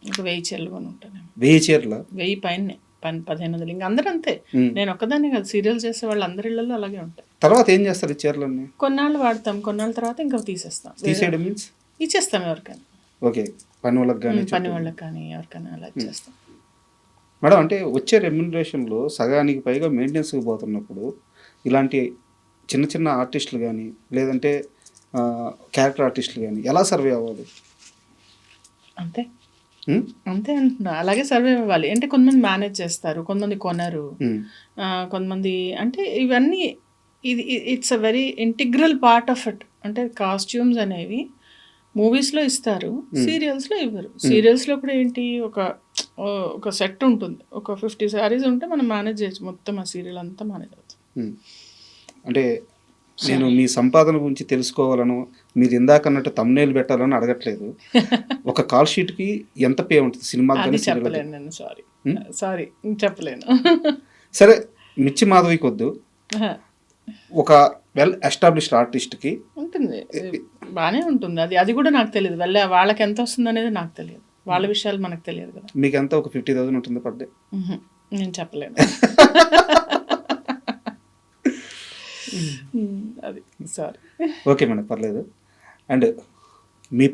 ఒక 1000 చీరలు కొని ఉంటాను. 1000 చీరల? 1000 పైనే, 1500. ఇంకా అందరూ అంతే, నేను ఒక్కదాన్ని కాదు, సీరియల్ చేసే వాళ్ళు అందరి ఇళ్ళల్లో అలాగే ఉంటాయి. తర్వాత ఏం చేస్తారు ఈ చీరలన్నీ? కొన్నాళ్ళు వాడతాం, కొన్నాళ్ళ తర్వాత ఇంకా తీసేస్తాం. తీసేయడం మీన్స్ ఇచ్చేస్తాం ఎవరికైనా. ఓకే, పని వాళ్ళకి కానీ ఎవరికైనా అలా ఇచ్చేస్తాం. మేడం, అంటే వచ్చే రెమ్యునరేషన్లో సగానికి పైగా మెయింటెనెన్స్కి పోతున్నప్పుడు ఇలాంటి చిన్న చిన్న ఆర్టిస్టులు కానీ లేదంటే క్యారెక్టర్ ఆర్టిస్టులు కానీ ఎలా సర్వే అవ్వాలి? అంతే అంటున్నా, అలాగే సర్వే అవ్వాలి. అంటే కొంతమంది మేనేజ్ చేస్తారు, కొంతమంది కొనరు, కొంతమంది అంటే ఇవన్నీ it's a very integral part of it. అంటే కాస్ట్యూమ్స్ అనేవి మూవీస్లో ఇస్తారు, సీరియల్స్లో ఇవ్వరు. సీరియల్స్లో కూడా ఏంటి, ఒక సెట్ ఉంటుంది, ఒక 50 శారీస్ ఉంటే మనం మేనేజ్ చేయొచ్చు, మొత్తం ఆ సీరియల్ అంతా మేనేజ్ అవుతుంది. అంటే నేను మీ సంపాదన గురించి తెలుసుకోవాలను, మీరు ఇందాక అన్నట్టు తమ్నేల్ పెట్టాలని అడగట్లేదు. ఒక కాల్ షీట్కి ఎంత పే ఉంటుంది సినిమా? చెప్పలేను నేను, సారీ చెప్పలేను. సరే, మిర్చి మాధవికి వద్దు, ఒక వెల్ ఎస్టాబ్లిష్డ్ ఆర్టిస్ట్కి ఉంటుంది, బాగానే ఉంటుంది. అది కూడా నాకు తెలియదు, వాళ్ళకి ఎంత వస్తుంది అనేది నాకు తెలియదు, వాళ్ళ విషయాలు మనకు తెలియదు కదా. మీకు ఎంత ఒక 50,000 ఉంటుంది పర్ డే? నేను చెప్పలేను. అది సారీ. ఓకే మేడం, పర్లేదు. అండ్ మీ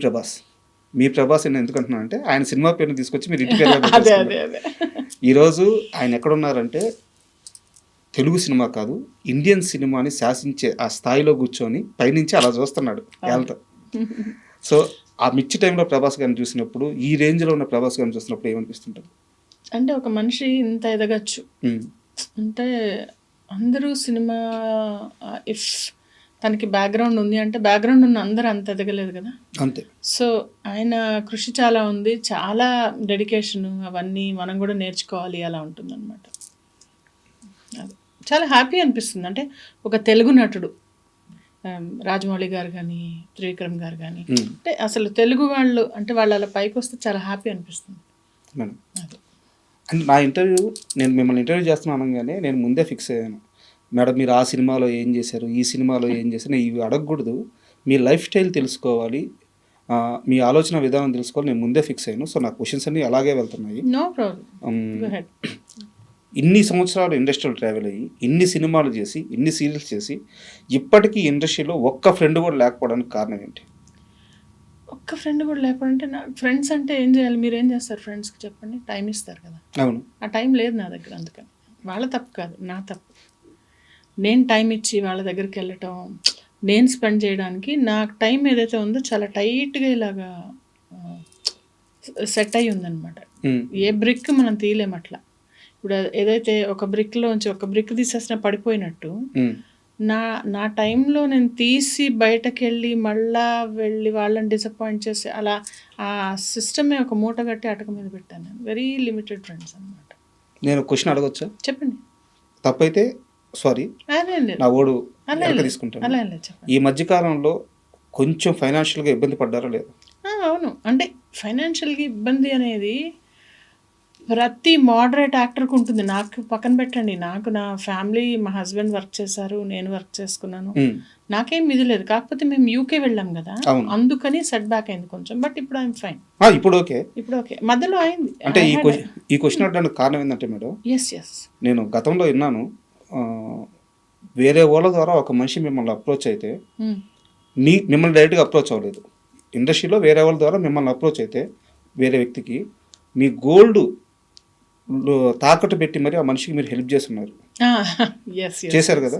ప్రభాస్ నేను ఎందుకంటున్నాను అంటే, ఆయన సినిమా పేరుని తీసుకొచ్చి మీరు ఇంటి పేరు. ఈరోజు ఆయన ఎక్కడున్నారంటే, తెలుగు సినిమా కాదు ఇండియన్ సినిమాని శాసించే ఆ స్థాయిలో కూర్చొని పైనుంచి అలా చూస్తున్నాడు వాళ్ళతో. సో ఆ మిర్చి టైంలో ప్రభాస్ గారిని చూసినప్పుడు, ఈ రేంజ్లో ఉన్న ప్రభాస్ గారిని చూసినప్పుడు ఏమనిపిస్తుంటుంది? అంటే ఒక మనిషి ఇంత ఎదగచ్చు అంటే, అందరూ సినిమా ఇఫ్ తనకి బ్యాక్గ్రౌండ్ ఉంది అంటే, బ్యాక్గ్రౌండ్ ఉన్న అందరూ అంత ఎదగలేదు కదా. అంతే. సో ఆయన కృషి చాలా ఉంది, చాలా డెడికేషన్, అవన్నీ మనం కూడా నేర్చుకోవాలి, అలా ఉంటుందన్నమాట. అది చాలా హ్యాపీ అనిపిస్తుంది. అంటే ఒక తెలుగు నటుడు రాజమౌళి గారు కానీ, త్రివిక్రమ్ గారు కానీ, అంటే అసలు తెలుగు వాళ్ళు అంటే వాళ్ళు అలా పైకి వస్తే చాలా హ్యాపీ అనిపిస్తుంది. అది అండ్ నా ఇంటర్వ్యూ, నేను మిమ్మల్ని ఇంటర్వ్యూ చేస్తున్నాను అనగానే నేను ముందే ఫిక్స్ అయ్యాను, మేడం మీరు ఆ సినిమాలో ఏం చేశారు, ఈ సినిమాలో ఏం చేశారు, ఇవి అడగకూడదు, మీ లైఫ్ స్టైల్ తెలుసుకోవాలి, మీ ఆలోచన విధానం తెలుసుకోవాలి, నేను ముందే ఫిక్స్ అయ్యాను. సో నా క్వశ్చన్స్ అన్నీ అలాగే వెళ్తున్నాయి. No problem. ఇన్ని సంవత్సరాలు ఇండస్ట్రీలో ట్రావెల్ అయ్యి, ఇన్ని సినిమాలు చేసి, ఇన్ని సీరియల్స్ చేసి, ఇప్పటికీ ఇండస్ట్రీలో ఒక్క ఫ్రెండ్ కూడా లేకపోవడానికి కారణం ఏంటి? ఒక్క ఫ్రెండ్ కూడా లేకపోతే, నా ఫ్రెండ్స్ అంటే ఏం చేయాలి, మీరు ఏం చేస్తారు ఫ్రెండ్స్కి చెప్పండి, టైం ఇస్తారు కదా. అవును, ఆ టైం లేదు నా దగ్గర, అందుకని వాళ్ళ తప్పు కాదు, నా తప్పు. నేను టైం ఇచ్చి వాళ్ళ దగ్గరికి వెళ్ళటం, నేను స్పెండ్ చేయడానికి నాకు టైం ఏదైతే ఉందో చాలా టైట్గా ఇలాగా సెట్ అయ్యి ఉందన్నమాట. ఏ బ్రిక్ మనం తీయలేం అట్లా. ఇప్పుడు ఏదైతే ఒక బ్రిక్లోంచి ఒక బ్రిక్ తీసేసినా పడిపోయినట్టు, నా టైంలో నేను తీసి బయటకు వెళ్ళి వాళ్ళని డిసప్పాయింట్ చేసి అలా ఆ సిస్టమే ఒక మూట కట్టి అటక మీద పెట్టాను. నేను వెరీ లిమిటెడ్ ఫ్రెండ్స్ అనమాట. నేను క్వశ్చన్ అడగొచ్చా? చెప్పండి. తప్పైతే సారీ, నా ఓడు తీసుకుంటాను. అలా చెప్పండి. ఈ మధ్యకాలంలో కొంచెం ఫైనాన్షియల్గా ఇబ్బంది పడ్డారా లేదా? అవును, అంటే ఫైనాన్షియల్గా ఇబ్బంది అనేది ప్రతి మోడరేట్ యాక్టర్కి ఉంటుంది. నాకు పక్కన పెట్టండి, నాకు నా ఫ్యామిలీ, మా హస్బెండ్ వర్క్ చేశారు, నేను వర్క్ చేసుకున్నాను, నాకేం ఇది లేదు. కాకపోతే మేము యూకే వెళ్ళాం కదా, అందుకని సెట్ బ్యాక్ అయింది కొంచెం. బట్ ఇప్పుడు ఐఎమ్ ఫైన్. ఇప్పుడు ఓకే. మధ్యలో అయింది. అంటే ఈ క్వశ్చన్ అడగడానికి కారణం ఏంటంటే మేడం, నేను గతంలో విన్నాను, వేరే వాళ్ళ ద్వారా ఒక మనిషి మిమ్మల్ని అప్రోచ్ అయితే మిమ్మల్ని డైరెక్ట్గా అప్రోచ్ అవ్వలేదు, ఇండస్ట్రీలో వేరే వాళ్ళ ద్వారా మిమ్మల్ని అప్రోచ్ అయితే వేరే వ్యక్తికి మీ గోల్డ్ తాకట్టు పెట్టి మరి ఆ మనిషికి మీరు హెల్ప్ చేస్తున్నారు, చేశారు కదా.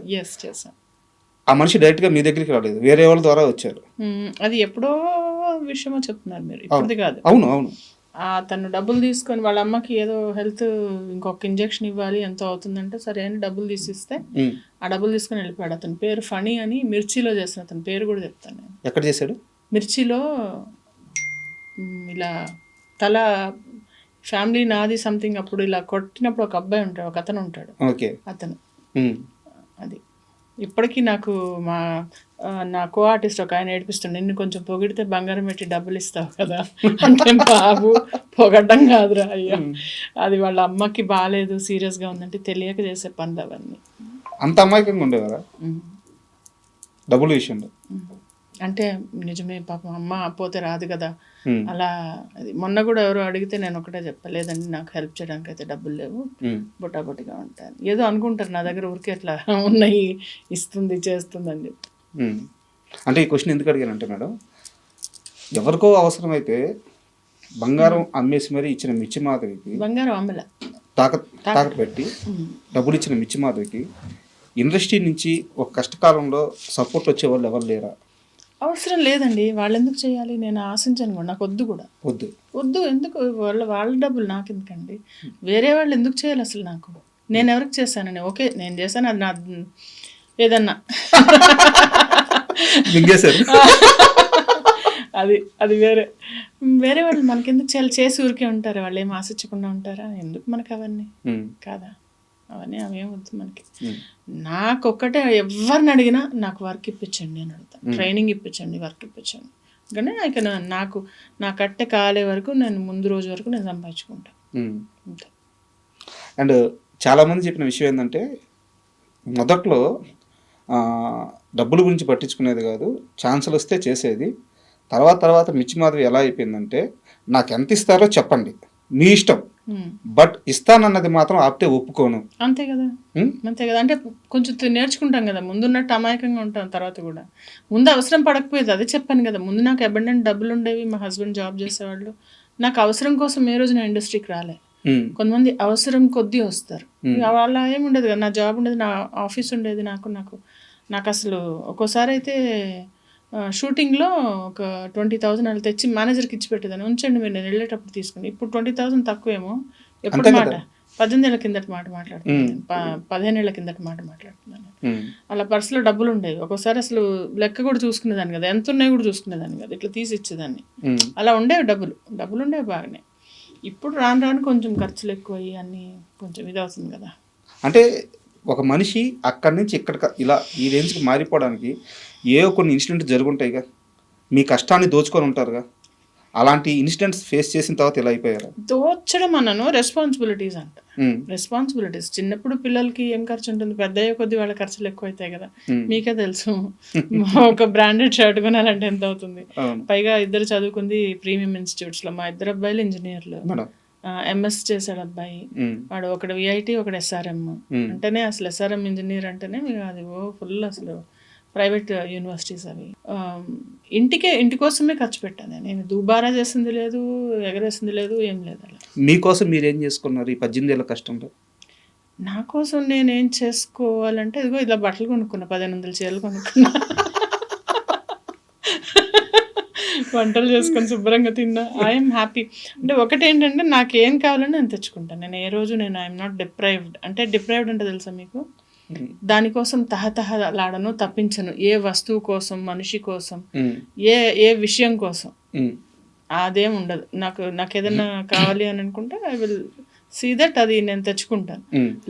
ఆ మనిషి డైరెక్ట్గా మీ దగ్గరికి రాలేదు, వేరే వాళ్ళ ద్వారా వచ్చారు. అది ఎప్పుడో విషయమో చెప్తున్నారు మీరు, ఇప్పుడు కాదు. అవును. తను డబ్బులు తీసుకొని వాళ్ళ అమ్మకి ఏదో హెల్త్ ఇంకొక ఇంజెక్షన్ ఇవ్వాలి ఎంతో అవుతుందంటే సరే అని డబ్బులు తీసిస్తే ఆ డబ్బులు తీసుకొని వెళ్ళిపోయాడు. అతని పేరు ఫణి అని, మిర్చిలో చేసిన అతని పేరు కూడా చెప్తాను నేను. ఎక్కడ చేశాడు? మిర్చిలో ఇలా తల ఫ్యామిలీ నాది సంథింగ్ అప్పుడు ఇలా కొట్టినప్పుడు ఒక అబ్బాయి ఉంటాడు, ఒక అతను ఉంటాడు, ఓకే అతను. అది ఇప్పటికీ నాకు నా కో ఆర్టిస్ట్ ఒక ఆయన ఏడిపిస్తాడు, నిన్ను కొంచెం పొగిడితే బంగారం పెట్టి డబ్బులు ఇస్తావు కదా అంటే, బాబు పొగడ్డం కాదురా అయ్యా, అది వాళ్ళ అమ్మకి బాగాలేదు సీరియస్గా ఉందంటే తెలియక చేసే పనులు అవన్నీ. అంత అమాయకంగా ఉండేవారా డబ్బుల విషయంలో? అంటే నిజమే, పాపం అమ్మ పోతే రాదు కదా అలా. అది మొన్న కూడా ఎవరో అడిగితే నేను ఒకటే చెప్పలేదండి, నాకు హెల్ప్ చేయడానికి అయితే డబ్బులు లేవు, బొటాబొటిగా ఉంటాను. ఏదో అనుకుంటారు నా దగ్గర ఊరికే అట్లా ఉన్నాయి, ఇస్తుంది చేస్తుంది అని చెప్పి. అంటే ఈ క్వశ్చన్ ఎందుకు అడిగానంటే మేడం, ఎవరికో అవసరమైతే బంగారం అమ్మేసి మరీ ఇచ్చిన మిర్చి మాధవికి, బంగారం అమ్మల తాకట్టు పెట్టి డబ్బులు ఇచ్చిన మిర్చి మాధవికి ఇండస్ట్రీ నుంచి ఒక కష్టకాలంలో సపోర్ట్ వచ్చే వాళ్ళు ఎవరు లేరా? అవసరం లేదండి, వాళ్ళు ఎందుకు చేయాలి, నేను ఆశించాను కూడా, నాకు వద్దు కూడా, వద్దు ఎందుకు, వాళ్ళ డబ్బులు నాకు ఎందుకండి, వేరే వాళ్ళు ఎందుకు చేయాలి అసలు నాకు, నేను ఎవరికి చేశానని. ఓకే నేను చేశాను, అది నా ఏదన్నా అది వేరే వాళ్ళు మనకెందుకు చేయాలి, చేసి ఊరికే ఉంటారు, వాళ్ళు ఏం ఆశించకుండా ఉంటారా, ఎందుకు మనకు అవన్నీ కాదా, అవన్నీ అవేం వద్దు మనకి. నాకొక్కటే ఎవరిని అడిగినా నాకు వర్క్ ఇప్పించండి నేను అడుగుతాను, ట్రైనింగ్ ఇప్పించండి, వర్క్ ఇప్పించండి, కానీ నాకు నా కట్టె కాలే వరకు నేను ముందు రోజు వరకు నేను సంపాదించుకుంటాను అంతే. అండ్ చాలామంది చెప్పిన విషయం ఏంటంటే, మొదట్లో డబ్బుల గురించి పట్టించుకునేది కాదు, ఛాన్సులు వస్తే చేసేది, తర్వాత మిర్చి మాధవి ఎలా అయిపోయిందంటే, నాకు ఎంత ఇస్తారో చెప్పండి మీ ఇష్టం, బట్ ఇస్తానన్నది మాత్రం ఆపితే ఒప్పుకోను. అంతే కదా, అంతే కదా. అంటే కొంచెం నేర్చుకుంటాం కదా, ముందున్నట్టు అమాయకంగా ఉంటాం తర్వాత కూడా. ముందు అవసరం పడకపోయేది, అదే చెప్పాను కదా, ముందు నాకు అబండెంట్ డబ్బులు ఉండేవి, మా హస్బెండ్ జాబ్ చేసేవాళ్ళు, నాకు అవసరం కోసం ఏ రోజు నా ఇండస్ట్రీకి రాలే. కొంతమంది అవసరం కొద్దీ వస్తారు, వాళ్ళ ఏమి ఉండదు కదా, నా జాబ్ ఉండేది, నా ఆఫీస్ ఉండేది, నాకు అసలు ఒక్కోసారి అయితే షూటింగ్లో ఒక 20,000 అలా తెచ్చి మేనేజర్కి ఇచ్చి పెట్టేదాన్ని, ఉంచండి మీరు నేను వెళ్ళేటప్పుడు తీసుకుని. ఇప్పుడు 20,000 తక్కువేమో, ఎప్పుడు మాట 18 ఏళ్ళ కిందటి మాట మాట్లాడుతున్నాను, 15 ఏళ్ళ కిందటి మాట మాట్లాడుతున్నాను. అలా పర్సులో డబ్బులు ఉండేవి, ఒక్కోసారి అసలు లెక్క కూడా చూసుకునేదాన్ని కదా, ఎంత ఉన్నాయి కూడా చూసుకునేదాన్ని కదా, ఇట్లా తీసి ఇచ్చేదాన్ని. అలా ఉండేవి డబ్బులు ఉండేవి బాగానే. ఇప్పుడు రాను కొంచెం ఖర్చులు ఎక్కువయ్యి అన్నీ కొంచెం ఇది అవుతుంది కదా. అంటే ఒక మనిషి అక్కడి నుంచి ఇక్కడ ఇలా ఈ రేంజ్కి మారిపోవడానికి ఏవో కొన్ని ఇన్సిడెంట్స్ జరుగుంటాయిగా, మీ కష్టాన్ని దోచుకొని ఉంటారుగా, అలాంటి ఇన్సిడెంట్స్ ఫేస్ చేసిన తర్వాత ఇలా అయిపోయారు? దోచడం అన్నాను, రెస్పాన్సిబిలిటీస్ అంట. రెస్పాన్సిబిలిటీస్ చిన్నప్పుడు పిల్లలకి ఏం ఖర్చు ఉంటుంది, పెద్ద అయ్యే కొద్ది వాళ్ళ ఖర్చులు ఎక్కువ అవుతాయి కదా, మీకే తెలుసు. ఒక బ్రాండెడ్ షర్ట్ కొనాలంటే ఎంత అవుతుంది, పైగా ఇద్దరు చదువుకుంది ప్రీమియం ఇన్స్టిట్యూట్స్లో, మా ఇద్దరు అబ్బాయిలు ఇంజనీర్లు, ఎంఎస్ చేశాడు అబ్బాయి, వాడు ఒకడు విఐటి ఒకడు ఎస్ఆర్ఎం. అంటేనే అసలు ఎస్ఆర్ఎం ఇంజనీర్ అంటేనే అది ఫుల్ అసలు ప్రైవేట్ యూనివర్సిటీస్ అవి. ఇంటి కోసమే ఖర్చు పెట్టాను నేను, దుబారా చేసింది లేదు, ఎగరేసింది లేదు, ఏం లేదు. అలా మీకోసం మీరు ఏం చేసుకున్నారు ఈ 18 ఏళ్ళ కష్టంలో? నా కోసం నేనేం చేసుకోవాలంటే, ఇదిగో ఇలా బట్టలు కొనుక్కున్నా, 1500 చీరలు కొనుక్కున్నా, వంటలు చేసుకొని శుభ్రంగా తిన్నా, ఐఎమ్ హ్యాపీ. అంటే ఒకటేంటంటే నాకేం కావాలని నేను తెచ్చుకుంటాను, నేను ఏ రోజు ఐఎమ్ నాట్ డిప్రైవ్డ్. అంటే డిప్రైవ్డ్ అంటే తెలుసా మీకు, దానికోసం తహతహలాడను, తప్పించను, ఏ వస్తువు కోసం, మనిషి కోసం, ఏ విషయం కోసం, అదేం ఉండదు. నాకు ఏదైనా కావాలి అని అనుకుంటే ఐ విల్ సీ దట్, అది నేను తెచ్చుకుంటాను,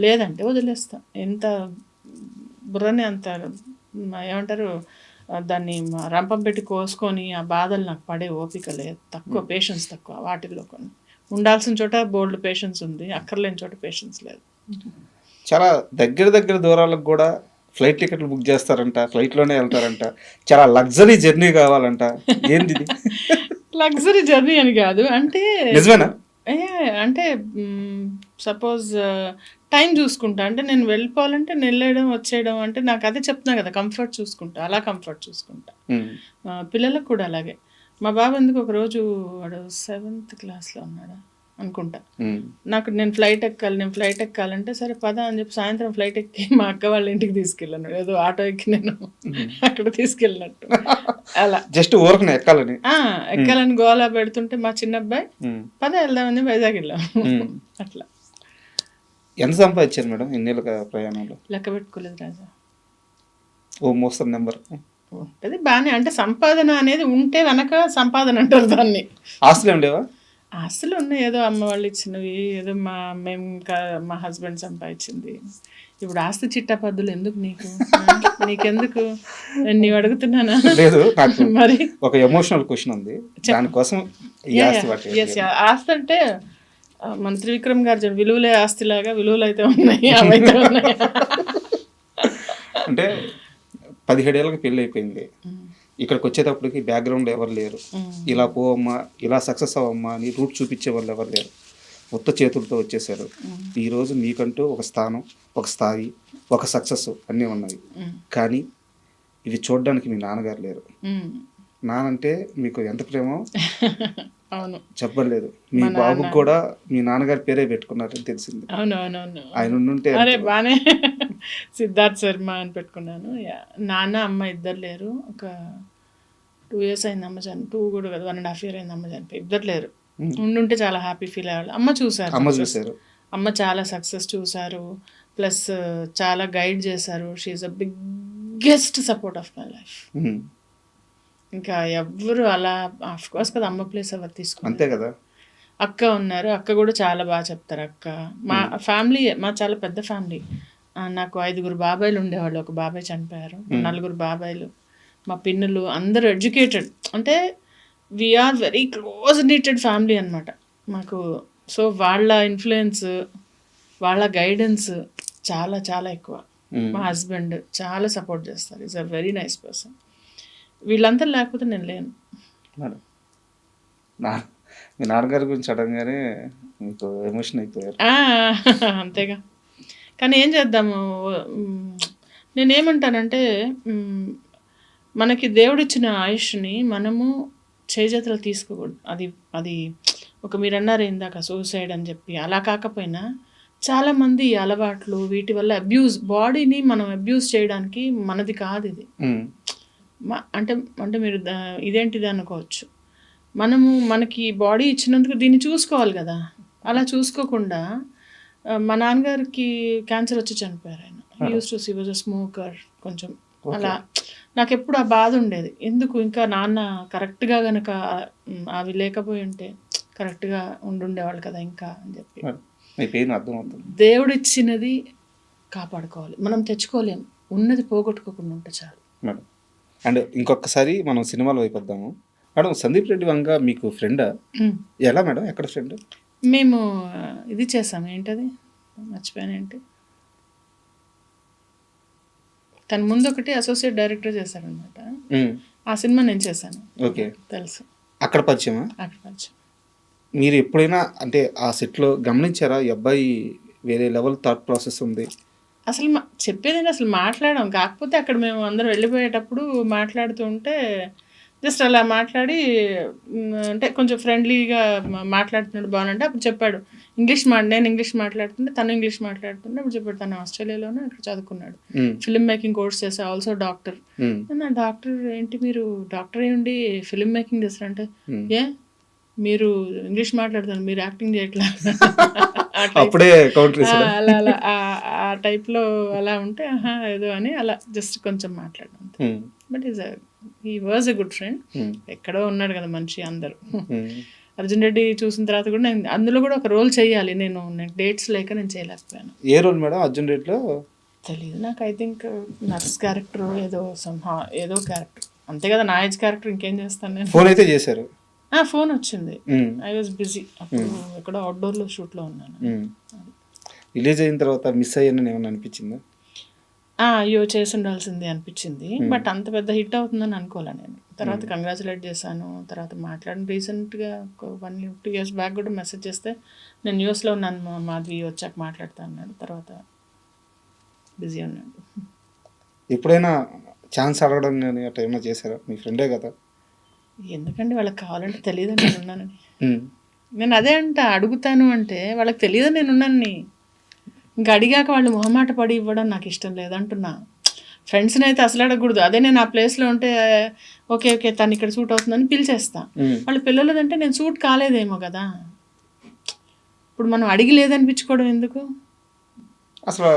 లేదంటే వదిలేస్తాను. ఎంత బుర్రని అంత ఏమంటారు దాన్ని రంపం పెట్టి కోసుకొని ఆ బాధలు నాకు పడే ఓపిక లేదు, తక్కువ పేషెన్స్ తక్కువ. వాటిల్లో కొన్ని ఉండాల్సిన చోట బోల్డ్ పేషెన్స్ ఉంది, అక్కర్లేని చోట పేషెన్స్ లేదు. చాలా దగ్గర దూరాలకు కూడా ఫ్లైట్ టికెట్లు బుక్ చేస్తారంట, ఫ్లైట్లోనే వెళ్తారంట, చాలా లగ్జరీ జర్నీ కావాలంట, ఏంది ఇది? లగ్జరీ జర్నీ అని కాదు, అంటే నిజమేనా? అంటే సపోజ్ టైం చూసుకుంటా, అంటే నేను వెళ్ళిపోవాలంటే వెళ్ళడం వచ్చేయడం, అంటే నాకు అదే చెప్తున్నా కదా, కంఫర్ట్ చూసుకుంటా, అలా కంఫర్ట్ చూసుకుంటా. పిల్లలకు కూడా అలాగే. మా బాబు ఎందుకు ఒకరోజు వాడు 7th క్లాస్లో ఉన్నాడా, అనుకుంటా. నేను ఫ్లైట్ ఎక్కాలంటే సరే పద అని చెప్పి సాయంత్రం ఫ్లైట్ ఎక్కి మా అక్క వాళ్ళ ఇంటికి తీసుకెళ్ళాను, ఏదో ఆటో ఎక్కి నేను అక్కడ తీసుకెళ్ళినట్టు. అలా జస్ట్ ఊరకనే ఎక్కాలని గోలా పెడుతుంటే మా చిన్న అబ్బాయి పద వెళ్దామని వైజాగ్ వెళ్ళాము. అట్లా. ఎంత సంపాదించారు మేడం ఎన్నేళ్ళ ప్రయాణంలో? లెక్క పెట్టుకోలేదు రాజా. ఓ మోస్తరు నెంబర్ ఉంటుంది బాగానే. అంటే సంపాదన అనేది ఉంటే వెనక సంపాదన అంటారు దాన్ని. ఆస్తులు ఉండేవా? ఆస్తులు ఉన్నాయి, ఏదో అమ్మ వాళ్ళు ఇచ్చినవి, ఏదో మా హస్బెండ్ సంపాదించింది. ఇప్పుడు ఆస్తి చిట్టా పద్దులు ఎందుకు నీకెందుకు నీవు అడుగుతున్నానా? లేదు, మరి ఒక ఎమోషనల్ క్వశ్చన్ ఉంది దానికోసం. ఆస్తి అంటే మన త్రివిక్రమ్ గారు విలువలే ఆస్తిలాగా విలువలు అయితే ఉన్నాయి, అవైతే ఉన్నాయి. అంటే 17 ఏళ్ళకి పెళ్ళి అయిపోయింది, ఇక్కడికి వచ్చేటప్పటికి బ్యాక్గ్రౌండ్ ఎవరు లేరు, ఇలా పోవమ్మా ఇలా సక్సెస్ అవ్వమ్మా అని రూట్ చూపించే వాళ్ళు ఎవరు లేరు, ఉత్త చేతులతో వచ్చేసారు. ఈరోజు మీకంటూ ఒక స్థానం, ఒక స్థాయి, ఒక సక్సెస్ అన్నీ ఉన్నాయి. కానీ ఇవి చూడడానికి మీ నాన్నగారు లేరు. నానంటే మీకు ఎంత ప్రేమో అవును చెప్పలేదు. మీ బాబుకి కూడా మీ నాన్నగారి పేరే పెట్టుకున్నారని తెలిసింది. అవునవునవును. ఆయన ఉంటే అరే బానే సిద్ధార్థ్ శర్మ అని పెట్టుకున్నాను. నాన్న అమ్మ ఇద్దరు లేరు. ఒక 2 years అయింది అమ్మ చనిపోయి. 2 కూడా కదా, 1.5 year అయింది అమ్మ చనిపోయి. ఇద్దరు లేరు. ఉండుంటే చాలా హ్యాపీ ఫీల్ అయ్యేవాళ్ళు. అమ్మ చూసారు. అమ్మ చాలా సక్సెస్ చూసారు, ప్లస్ చాలా గైడ్ చేశారు. She is a biggest support of my life. ఇంకా ఎవ్వరు అలా ఆఫ్ కోర్స్ కదా, అమ్మ ప్లేస్ ఎవరు తీసుకున్నారు, అంతే కదా. అక్క ఉన్నారు, అక్క కూడా చాలా బాగా చెప్తారు. అక్క మా ఫ్యామిలీ, మా చాలా పెద్ద ఫ్యామిలీ. నాకు 5 బాబాయిలు ఉండేవాళ్ళు, ఒక బాబాయ్ చనిపోయారు, 4 బాబాయిలు, మా పిన్నులు అందరూ ఎడ్యుకేటెడ్. అంటే we are very close knitted family అనమాట మాకు. సో వాళ్ళ ఇన్ఫ్లుయెన్స్, వాళ్ళ గైడెన్స్ చాలా చాలా ఎక్కువ. మా హస్బెండ్ చాలా సపోర్ట్ చేస్తారు, is a very nice person. వీళ్ళంతా లేకపోతే నేను లేను. మీ నాన్నగారి గురించి అడగగానే మీకు ఎమోషన్ అయిపోయారు. అంతేగా. కానీ ఏం చేద్దాము, నేనేమంటానంటే మనకి దేవుడిచ్చిన ఆయుష్ని మనము చేజేతలు తీసుకోకూడదు. అది ఒక మీరు అన్నారు ఇందాక సూసైడ్ అని చెప్పి, అలా కాకపోయినా చాలామంది ఈ అలవాట్లు వీటి వల్ల బాడీని మనం అబ్యూజ్ చేయడానికి మనది కాదు ఇది. అంటే మీరు ఇదేంటిది అనుకోవచ్చు. మనకి బాడీ ఇచ్చినందుకు దీన్ని చూసుకోవాలి కదా. అలా చూసుకోకుండా మా నాన్నగారికి క్యాన్సర్ వచ్చి చనిపోయారు ఆయన. He was a smoker. కొంచెం అలా నాకు ఎప్పుడు ఆ బాధ ఉండేది. ఎందుకు ఇంకా నాన్న కరెక్ట్గా కనుక అవి లేకపోయి ఉంటే కరెక్ట్గా ఉండుండేవాళ్ళు కదా ఇంకా అని చెప్పి. దేవుడు ఇచ్చినది కాపాడుకోవాలి, మనం తెచ్చుకోలేము. ఉన్నది పోగొట్టుకోకుండా ఉంటే చాలు. అండ్ ఇంకొకసారి మనం సినిమాలో అయిపోద్దాము మేడం. సందీప్ రెడ్డి వంగ మీకు ఫ్రెండా? ఎలా మేడం, ఎక్కడ ఫ్రెండ్? మేము ఇది చేసాము, ఏంటది మర్చిపోయాను, ఏంటి తన ముందు ఒకటి అసోసియేట్ డైరెక్టర్ చేశారనమాట. ఆ సినిమా నేను చేశాను. ఓకే, తెలుసు. అక్కడ పరిచయమా? అక్కడ పరిచయం. మీరు ఎప్పుడైనా అంటే ఆ సెట్లో గమనించారా ఈ అబ్బాయి వేరే లెవెల్ థాట్ ప్రాసెస్ ఉంది? అసలు చెప్పేదండి, అసలు మాట్లాడాం. కాకపోతే అక్కడ మేము అందరం వెళ్ళిపోయేటప్పుడు మాట్లాడుతూ ఉంటే జస్ట్ అలా మాట్లాడి, అంటే కొంచెం ఫ్రెండ్లీగా మాట్లాడుతున్నాడు బాగుంటే అప్పుడు చెప్పాడు నేను ఇంగ్లీష్ మాట్లాడుతుంటే తను ఇంగ్లీష్ మాట్లాడుతుంటే అప్పుడు చెప్పాడు తను ఆస్ట్రేలియాలోనే అక్కడ చదువుకున్నాడు, ఫిల్మ్ మేకింగ్ కోర్స్ చేసా, ఆల్సో డాక్టర్. డాక్టర్ ఏంటి మీరు డాక్టర్ అయ్యండి ఫిల్మ్ మేకింగ్ చేస్తారంటే, ఏ మీరు ఇంగ్లీష్ మాట్లాడుతారు మీరు యాక్టింగ్ చేయట్లేదు అలా అలా ఆ టైప్లో అలా ఉంటే ఏదో అని అలా జస్ట్ కొంచెం మాట్లాడాను. But he was a good friend. ఎక్కడో ఉన్నాడు కదా మనిషి. అందరూ అర్జున్ రెడ్డి చూసిన తర్వాత కూడా నేను అందులో కూడా ఒక రోల్ చేయాలి, నేను డేట్స్ లేక నేను చేయలేకపోయాను. ఏ రోల్ మేడం అర్జున్ రెడ్డిలో? తెలియదు నాకు. ఐ థింక్ నర్స్ క్యారెక్టర్ ఏదో క్యారెక్టర్ అంతే కదా, నా ఏజ్ క్యారెక్టర్. ఇంకేం చేస్తాను నేను. ఫోన్ అయితే చేశారు? ఫోన్ వచ్చింది, ఐ వాజ్ బిజీ. అప్పుడు ఎక్కడో అవుట్డోర్లో షూట్లో ఉన్నాను. రిలీజ్ అయిన తర్వాత మిస్ అయ్యానని ఏమన్నా అనిపించిందా? అయ్యో చేసి ఉండాల్సిందే అనిపించింది. బట్ అంత పెద్ద హిట్ అవుతుందని అనుకోలే నేను. తర్వాత కంగ్రాచులేట్ చేశాను, తర్వాత మాట్లాడిన. రీసెంట్గా ఒక 1-2 years బ్యాక్ కూడా మెసేజ్ చేస్తే నేను యూఎస్లో ఉన్నాను మాధవి వచ్చాక మాట్లాడుతా అన్నాడు. తర్వాత బిజీ ఉన్నాడు. ఎప్పుడైనా ఛాన్స్ అడగడం కానీ అట్లా ఏమైనా చేశారా? మీ ఫ్రెండే కదా. ఎందుకండి వాళ్ళకి కావాలంటే తెలియదు నేను ఉన్నానని. నేను అదే అడుగుతాను అంటే వాళ్ళకి తెలియదు నేనున్నాను. ఇంకా అడిగాక వాళ్ళు మొహమాట పడి ఇవ్వడం నాకు ఇష్టం లేదంటున్నా. ఫ్రెండ్స్ని అయితే అసలు అడగకూడదు. అదే నేను ఆ ప్లేస్లో ఉంటే ఓకే ఓకే తను ఇక్కడ సూట్ అవుతుందని పిలిచేస్తా. వాళ్ళ పిల్లలదంటే నేను సూట్ కాలేదేమో కదా, ఇప్పుడు మనం అడిగి లేదనిపించుకోవడం ఎందుకు? అసలు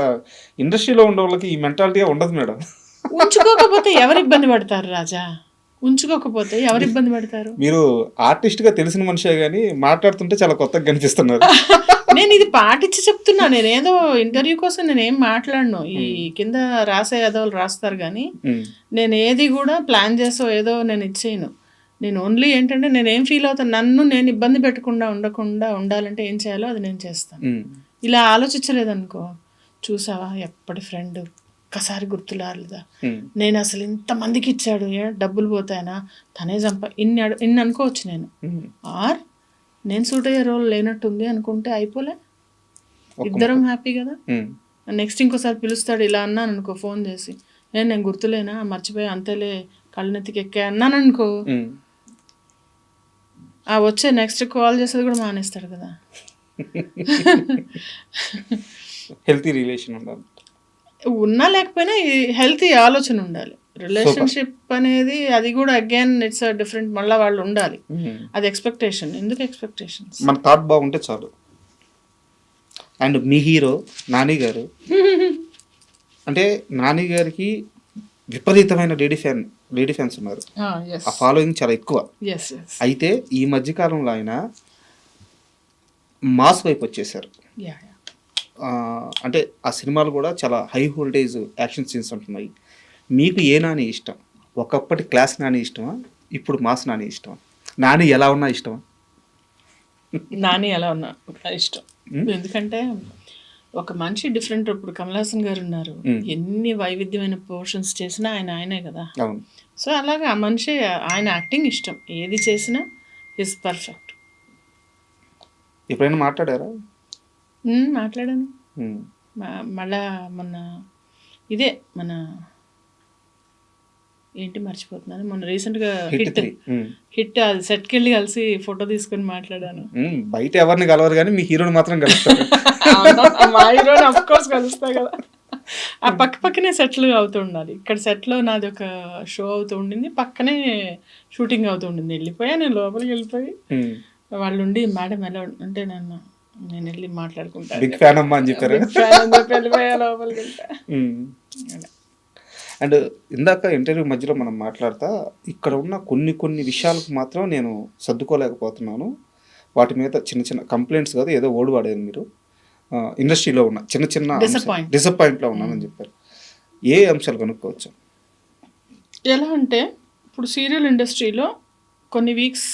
ఇండస్ట్రీలో ఉండే వాళ్ళకి ఈ మెంటాలిటీ ఉండదు మేడం. ఉంచుకోకపోతే ఎవరు ఇబ్బంది పడతారు రాజా? ఉంచుకోకపోతే ఎవరు ఇబ్బంది పడతారు? మీరు ఆర్టిస్ట్గా తెలిసిన మనిషే కానీ మాట్లాడుతుంటే చాలా కొత్తగా కనిపిస్తున్నారు. నేను ఇది పాటించి చెప్తున్నా. నేనేదో ఇంటర్వ్యూ కోసం నేనేం మాట్లాడను. ఈ కింద రాసే ఎదవలు రాస్తారు కానీ నేను ఏది కూడా ప్లాన్ చేసో ఏదో నేను ఇచ్చేయను. నేను ఓన్లీ ఏంటంటే నేనేం ఫీల్ అవుతాను, నన్ను నేను ఇబ్బంది పెట్టకుండా ఉండాలంటే ఏం చేయాలో అది నేను చేస్తాను. ఇలా ఆలోచించలేదనుకో, చూసావా ఎప్పటి ఫ్రెండ్ ఒక్కసారి గుర్తులారలేదా, నేను అసలు ఇంతమందికి ఇచ్చాడు డబ్బులు పోతాయనా, తనే ఇన్ని అనుకోవచ్చు నేను. ఆర్ నేను సూట్ అయ్యే రోల్ లేనట్టుంది అనుకుంటే అయిపోలే, ఇద్దరం హ్యాపీ కదా. నెక్స్ట్ ఇంకోసారి పిలుస్తాడు ఇలా అన్నాను అనుకో ఫోన్ చేసి, నేను గుర్తులేనా, మర్చిపోయి అంతేలే కళ్ళనెత్తికి ఎక్కా అన్నాను అనుకో, ఆ వచ్చే నెక్స్ట్ కాల్ చేసేది కూడా మానేస్తాడు కదా. హెల్తీ రిలేషన్ ఉండాలి, ఉన్నా లేకపోయినా హెల్తీ ఆలోచన ఉండాలి. రిలేషన్షిప్ అనేది అది కూడా అగైన్ ఇట్స్ డిఫరెంట్. మళ్ళీ వాళ్ళు ఉండాలి, అది ఎక్స్పెక్టేషన్. ఎందుకు ఎక్స్పెక్టేషన్స్? మన థాట్ బాగుంటే చాలు. అండ్ మీ హీరో నాని గారు అంటే నాని గారికి విపరీతమైన లేడీ ఫ్యాన్స్ ఉన్నారు. ఆ ఫాలోయింగ్ చాలా ఎక్కువ. అయితే ఈ మధ్యకాలంలో ఆయన మాస్ వైపు వచ్చేసారు. అంటే ఆ సినిమాలు కూడా చాలా హై వోల్టేజ్ యాక్షన్ సీన్స్ ఉంటున్నాయి. మీకు ఏ నాని ఇష్టం? ఒకప్పటి క్లాస్ నాని ఇష్టమా, ఇప్పుడు మాస్ నాని ఇష్టమా? నాని ఎలా ఉన్నా ఇష్టమా? నాని ఎలా ఉన్నా ఇష్టం. ఎందుకంటే ఒక మనిషి డిఫరెంట్. ఇప్పుడు కమల్ హాసన్ గారు ఉన్నారు, ఎన్ని వైవిధ్యమైన పోర్షన్స్ చేసినా ఆయనే కదా. సో అలాగే ఆ మనిషి, ఆయన యాక్టింగ్ ఇష్టం, ఏది చేసినా ఇస్ పర్ఫెక్ట్. ఎప్పుడైనా మాట్లాడారా? మాట్లాడాను. మళ్ళా మొన్న ఇదే మన ఏంటి మర్చిపోతున్నాను, మొన్న రీసెంట్గా హిట్ అది సెట్కి వెళ్ళి కలిసి ఫోటో తీసుకొని మాట్లాడాను. బయట ఎవరిని కలవరు కానీ మీ హీరోని మాత్రం కలుస్తారు. మా హీరోని అఫ్ కోర్స్ కలుస్తా కదా. ఆ పక్కనే సెట్లు అవుతూ ఉండాలి. ఇక్కడ సెట్లో నాది ఒక షో అవుతూ ఉండింది, పక్కనే షూటింగ్ అవుతూ ఉండింది. వెళ్ళిపోయా నేను, లోపలికి వెళ్ళిపోయి వాళ్ళు ఉండి మేడం ఎలా అంటే నేను వెళ్ళి మాట్లాడుకుంటాను, బిగ్ ఫ్యాన్ అమ్మా అని చెప్పారు. వెళ్ళిపోయా లోపలికి వెళ్తా. అండ్ ఇందాక ఇంటర్వ్యూ మధ్యలో మనం మాట్లాడతా ఇక్కడ ఉన్న కొన్ని విషయాలకు మాత్రం నేను సర్దుకోలేకపోతున్నాను. వాటి మీద చిన్న కంప్లైంట్స్ కాదు, ఏదో ఓడి వాడేది మీరు ఇండస్ట్రీలో ఉన్న చిన్న డిసప్పాయింట్లో ఉన్నానని చెప్పారు. ఏ అంశాలు కనుక్కోవచ్చు? ఎలా అంటే ఇప్పుడు సీరియల్ ఇండస్ట్రీలో కొన్ని వీక్స్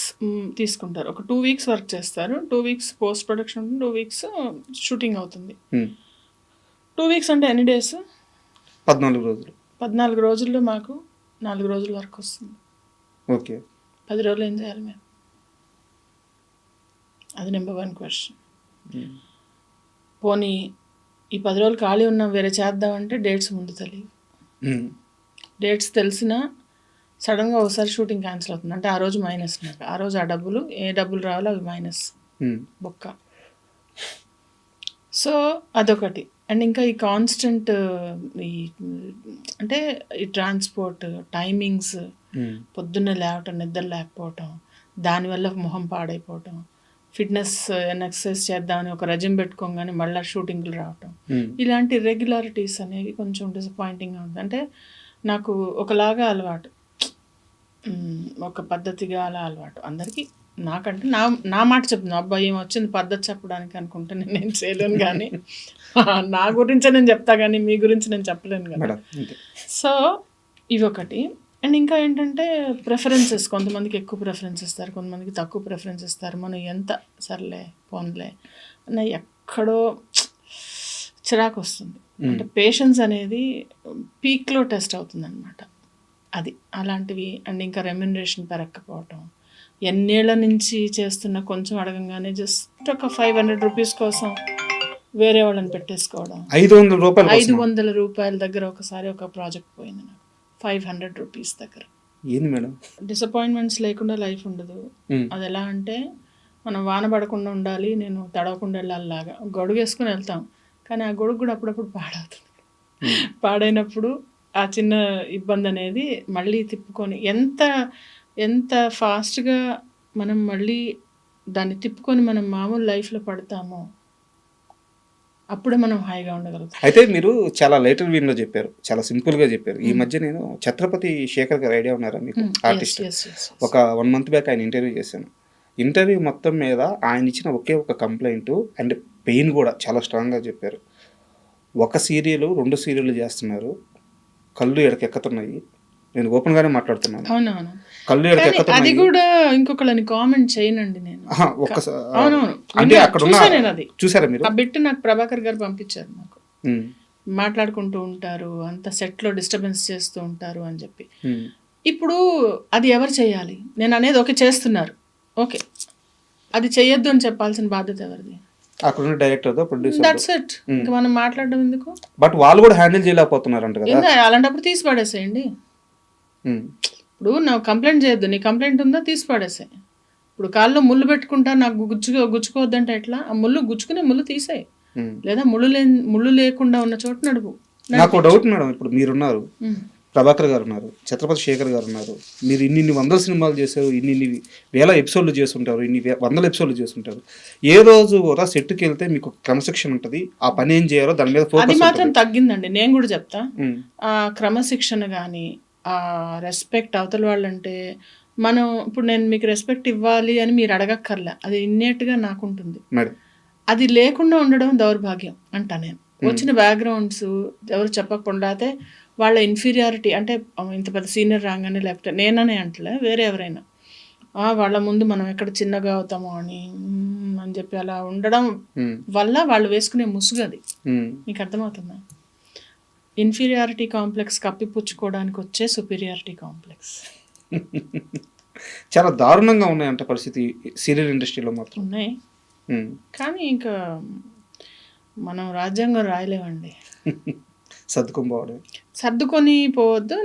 తీసుకుంటారు, ఒక 2 వీక్స్ వర్క్ చేస్తారు, 2 వీక్స్ పోస్ట్ ప్రొడక్షన్ ఉంటుంది, 2 వీక్స్ షూటింగ్ అవుతుంది. 2 వీక్స్ అంటే ఎన్ని డేస్? 14 రోజులు. 14 రోజుల్లో మాకు 4 రోజులు వర్క్ వస్తుంది. ఓకే, 10 రోజులు ఏం చేయాలి మేము? అది నెంబర్ 1 క్వశ్చన్. పోనీ ఈ 10 రోజులు ఖాళీ ఉన్నాం వేరే చేద్దామంటే డేట్స్ ముందు తెలియదు. డేట్స్ తెలిసినా సడన్గా ఒకసారి షూటింగ్ క్యాన్సిల్ అవుతుంది అంటే ఆ రోజు మైనస్. నాకు ఆ రోజు ఏ డబ్బులు రావాలో అవి మైనస్ బొక్క. సో అదొకటి. అండ్ ఇంకా ఈ కాన్స్టెంట్ అంటే ఈ ట్రాన్స్పోర్ట్ టైమింగ్స్, పొద్దున్నే లేవటం, నిద్ర లేకపోవటం, దానివల్ల మొహం పాడైపోవటం, ఫిట్నెస్ ఎక్సర్సైజ్ చేద్దామని ఒక రెజిమ్ పెట్టుకోగానే మళ్ళీ షూటింగ్లు రావటం, ఇలాంటి ఇర్రెగ్యులారిటీస్ అనేవి కొంచెం డిసప్పాయింటింగ్గా ఉంటుంది. అంటే నాకు ఒకలాగా అలవాటు, ఒక పద్ధతిగా అలా అలవాటు అందరికీ. నాకంటే నా మాట చెప్తున్నాను, అబ్బాయి ఏం వచ్చింది పద్ధతి చెప్పడానికి అనుకుంటే నేను చేయలేను, కానీ నా గురించే నేను చెప్తా కానీ మీ గురించి నేను చెప్పలేను కదా. సో ఇవి ఒకటి. అండ్ ఇంకా ఏంటంటే ప్రిఫరెన్సెస్, కొంతమందికి ఎక్కువ ప్రిఫరెన్స్ ఇస్తారు, కొంతమందికి తక్కువ ప్రిఫరెన్స్ ఇస్తారు. మనం ఎంత సర్లే పోన్లే అన్న ఎక్కడో చిరాకు వస్తుంది. అంటే పేషెన్స్ అనేది పీక్లో టెస్ట్ అవుతుంది అనమాట, అది అలాంటివి. అండ్ ఇంకా రెమ్యునరేషన్ పెరగకపోవటం, ఎన్నేళ్ల నుంచి చేస్తున్న కొంచెం అడగంగానే జస్ట్ ఒక 500 రూపీస్ కోసం వేరే వాళ్ళని పెట్టేసుకోవడం. 500 రూపాయల దగ్గర ఒకసారి ఒక ప్రాజెక్ట్ పోయింది నాకు, 500 రూపీస్ దగ్గర. ఏంది మేడం? డిసప్పాయింట్మెంట్స్ లేకుండా లైఫ్ ఉండదు. అది ఎలా అంటే మనం వాన పడకుండా ఉండాలి, నేను తడవకుండా వెళ్ళాలిలాగా గొడుగు వేసుకుని వెళ్తాం. కానీ ఆ గొడుగు కూడా అప్పుడప్పుడు పాడవుతుంది. పాడైనప్పుడు ఆ చిన్న ఇబ్బంది అనేది మళ్ళీ తిప్పుకొని ఎంత ఫాస్ట్గా మనం మళ్ళీ దాన్ని తిప్పుకొని మనం మామూలు లైఫ్లో పడతామో అప్పుడే మనం హాయిగా ఉండగలుగుతాం. అయితే మీరు చాలా లైటర్ వీన్లో చెప్పారు, చాలా సింపుల్గా చెప్పారు. ఈ మధ్య నేను ఛత్రపతి శేఖర్ గారు ఐడియా ఉన్నారా మీకు? ఆర్టిస్ట్. ఒక 1 month బ్యాక్ ఆయన ఇంటర్వ్యూ చేశాను. ఇంటర్వ్యూ మొత్తం మీద ఆయన ఇచ్చిన ఒకే ఒక కంప్లైంట్ అండ్ పెయిన్ కూడా చాలా స్ట్రాంగ్గా చెప్పారు. ఒక సీరియల్ 2 సీరియల్ చేస్తున్నారు, కళ్ళు ఎడకెక్కుతున్నాయి. నేను ఓపెన్గానే మాట్లాడుతున్నాను. అవునవును, కళ్ళు అది ఎడకెక్కుతున్నాయి. కూడా ఇంకొకళ్ళని కామెంట్ చేయనండి నేను. అవునవును, అంటే అక్కడ చూసాను నేను. అది చూసారా మీరు? ఆ బిట్ నాకు ప్రభాకర్ గారు పంపించారు. నాకు ఉమ్, మాట్లాడుకుంటూ ఉంటారు, అంత సెట్లో డిస్టర్బెన్స్ చేస్తూ ఉంటారు అని చెప్పి. ఉమ్, ఇప్పుడు అది ఎవరు చేయాలి? నేను అనేది ఓకే చేస్తున్నారు, ఓకే, అది చెయ్యొద్దు అని చెప్పాల్సిన బాధ్యత ఎవరిది? అక్కడున్న డైరెక్టర్తో ప్రొడ్యూసర్. That's it. ఇంకా మనం మాట్లాడడం ఎందుకు? బట్ వాళ్ళు కూడా హ్యాండిల్ చేయలేకపోతున్నారంట కదా. ఇంకా అలాంటప్పుడు తీసి పడేసేయండి. ఉమ్, ఇప్పుడు నాకు కంప్లైంట్ చేయొద్దు, నీ కంప్లైంట్ ఉందా తీసి పడేసాయి. ఇప్పుడు కాల్లో ముళ్ళు పెట్టుకుంటా, నాకు గుచ్చుకోవద్దంటే ఎట్లా? ఆ ముళ్ళు గుచ్చుకునే ముళ్ళు తీసేయి, ఉమ్. లేదా ముళ్ళు లేకుండా ఉన్న చోట నడుపు. నాకు డౌట్ మేడం, ఇప్పుడు మీరున్నారు, ప్రభాకర్ గారు ఉన్నారు, ఛత్రపతి శేఖర్ గారు ఉన్నారు, మీరు ఇన్ని 100 సినిమాలు చేశారు, ఇన్ని వేల ఎపిసోడ్లు చేస్తుంటారు, 100 ఎపిసోడ్లు చేస్తుంటారు. ఏ రోజు కూడా సెట్కి వెళ్తే మీకు క్రమశిక్షణ ఉంటుంది, ఆ పని ఏం చేయాలో దాని మీద అది ఫోకస్ మాత్రం తగ్గిందండి. నేను కూడా చెప్తా, ఉమ్, ఆ క్రమశిక్షణ కానీ ఆ రెస్పెక్ట్ అవతల వాళ్ళంటే, మనం ఇప్పుడు నేను మీకు రెస్పెక్ట్ ఇవ్వాలి అని మీరు అడగక్కర్లే, అది ఇన్నేట్గా నాకు ఉంటుంది. మేడం అది లేకుండా ఉండడం దౌర్భాగ్యం అంటా నేను. వచ్చిన బ్యాక్గ్రౌండ్స్ ఎవరు చెప్పకుండా అయితే వాళ్ళ ఇన్ఫీరియారిటీ, అంటే ఇంత పెద్ద సీనియర్ రాగానే, లేకపోతే నేననే అంటలే, వేరే ఎవరైనా వాళ్ళ ముందు మనం ఎక్కడ చిన్నగా అవుతామో అని చెప్పి అలా ఉండడం వల్ల వాళ్ళు వేసుకునే ముసుగు అది. మీకు అర్థమవుతుందా? ఇన్ఫీరియారిటీ కాంప్లెక్స్ కప్పిపుచ్చుకోవడానికి వచ్చే సుపీరియారిటీ కాంప్లెక్స్. చాలా దారుణంగా ఉన్నాయంట పరిస్థితి సీరియల్ ఇండస్ట్రీలో మాత్రం. ఉన్నాయి, కానీ ఇంకా మనం రాజ్యాంగం రాయలేమండి. సర్దుకొని పోవద్దు.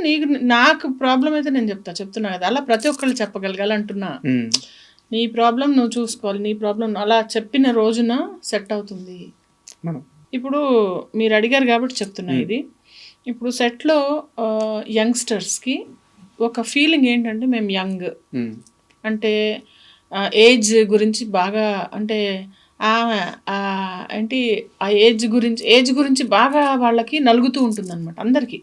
నాకు ప్రాబ్లం అయితే నేను చెప్తున్నా కదా, అలా ప్రతి ఒక్కళ్ళు చెప్పగలగాలి అంటున్నా. నీ ప్రాబ్లం నువ్వు చూసుకోవాలి, నీ ప్రాబ్లం అలా చెప్పిన రోజున సెట్ అవుతుంది. ఇప్పుడు మీరు అడిగారు కాబట్టి చెప్తున్నా ఇది. ఇప్పుడు సెట్లో యంగ్స్టర్స్కి ఒక ఫీలింగ్ ఏంటంటే, మేము యంగ్ అంటే ఏజ్ గురించి బాగా, అంటే ఏంటి ఆ ఏజ్ గురించి బాగా వాళ్ళకి నలుగుతూ ఉంటుంది అనమాట అందరికి.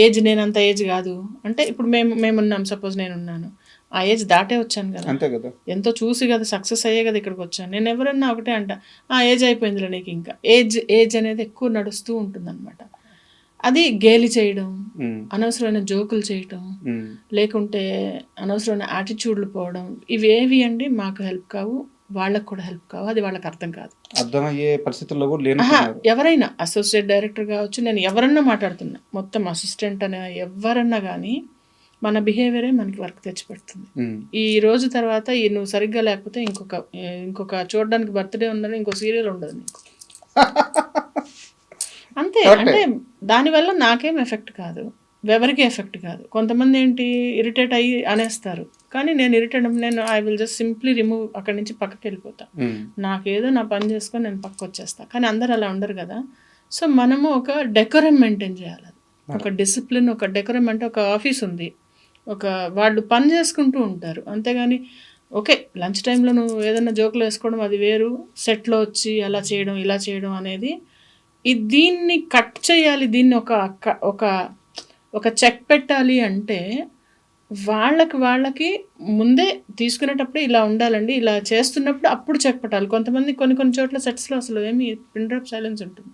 ఏజ్ నేనంత ఏజ్ కాదు అంటే, ఇప్పుడు మేమున్నాం, సపోజ్ నేనున్నాను, ఆ ఏజ్ దాటే వచ్చాను కదా, ఎంతో చూసి కదా సక్సెస్ అయ్యే కదా ఇక్కడికి వచ్చాను. నేను ఎవరన్నా ఒకటే అంట, ఆ ఏజ్ అయిపోయిందిలే నీకు, ఇంకా ఏజ్ అనేది ఎక్కువ నడుస్తూ ఉంటుంది అనమాట. అది గేలి చేయడం, అనవసరమైన జోకులు చేయటం, లేకుంటే అనవసరమైన యాటిట్యూడ్లు పోవడం, ఇవేవి అండి మాకు హెల్ప్ కావు, వాళ్ళకు కూడా హెల్ప్ కావు. అది వాళ్ళకి అర్థం కాదు, అర్థమయ్యే పరిస్థితుల్లో కూడా. ఎవరైనా అసోసియేట్ డైరెక్టర్ కావచ్చు, నేను ఎవరన్నా మాట్లాడుతున్నా, మొత్తం అసిస్టెంట్ అనే ఎవరన్నా కానీ మన బిహేవియరే మనకి వర్క్ తెచ్చిపెడుతుంది. ఈ రోజు తర్వాత నువ్వు సరిగ్గా లేకపోతే ఇంకొక చూడడానికి బర్త్డే ఉందని ఇంకో సీరియల్ ఉండదు నీకు. అంతే. అంటే దానివల్ల నాకేం ఎఫెక్ట్ కాదు, ఎవరికి ఎఫెక్ట్ కాదు. కొంతమంది ఏంటి ఇరిటేట్ అయ్యి అనేస్తారు, కానీ నేను I will just simply remove, అక్కడి నుంచి పక్కకి వెళ్ళిపోతా. నాకేదో నా పని చేసుకొని నేను పక్కకు వచ్చేస్తా. కానీ అందరు అలా ఉండరు కదా. సో మనము ఒక డెకోరం మెయింటైన్ చేయాలి, ఒక డిసిప్లిన్, ఒక డెకోరం. అంటే ఒక ఆఫీస్ ఉంది, వాళ్ళు పని చేసుకుంటూ ఉంటారు, అంతేగాని ఓకే లంచ్ టైంలో నువ్వు ఏదైనా జోకులు వేసుకోవడం అది వేరు, సెట్లో వచ్చి అలా చేయడం ఇలా చేయడం అనేది దీన్ని కట్ చేయాలి. దీన్ని ఒక చెక్ పెట్టాలి అంటే వాళ్ళకి ముందే తీసుకునేటప్పుడు ఇలా ఉండాలండి, ఇలా చేస్తున్నప్పుడు అప్పుడు చెక్ పెట్టాలి. కొంతమంది కొన్ని చోట్ల సెట్స్లో అసలు ఏమి పిన్ డ్రాప్ సైలెన్స్ ఉంటుంది,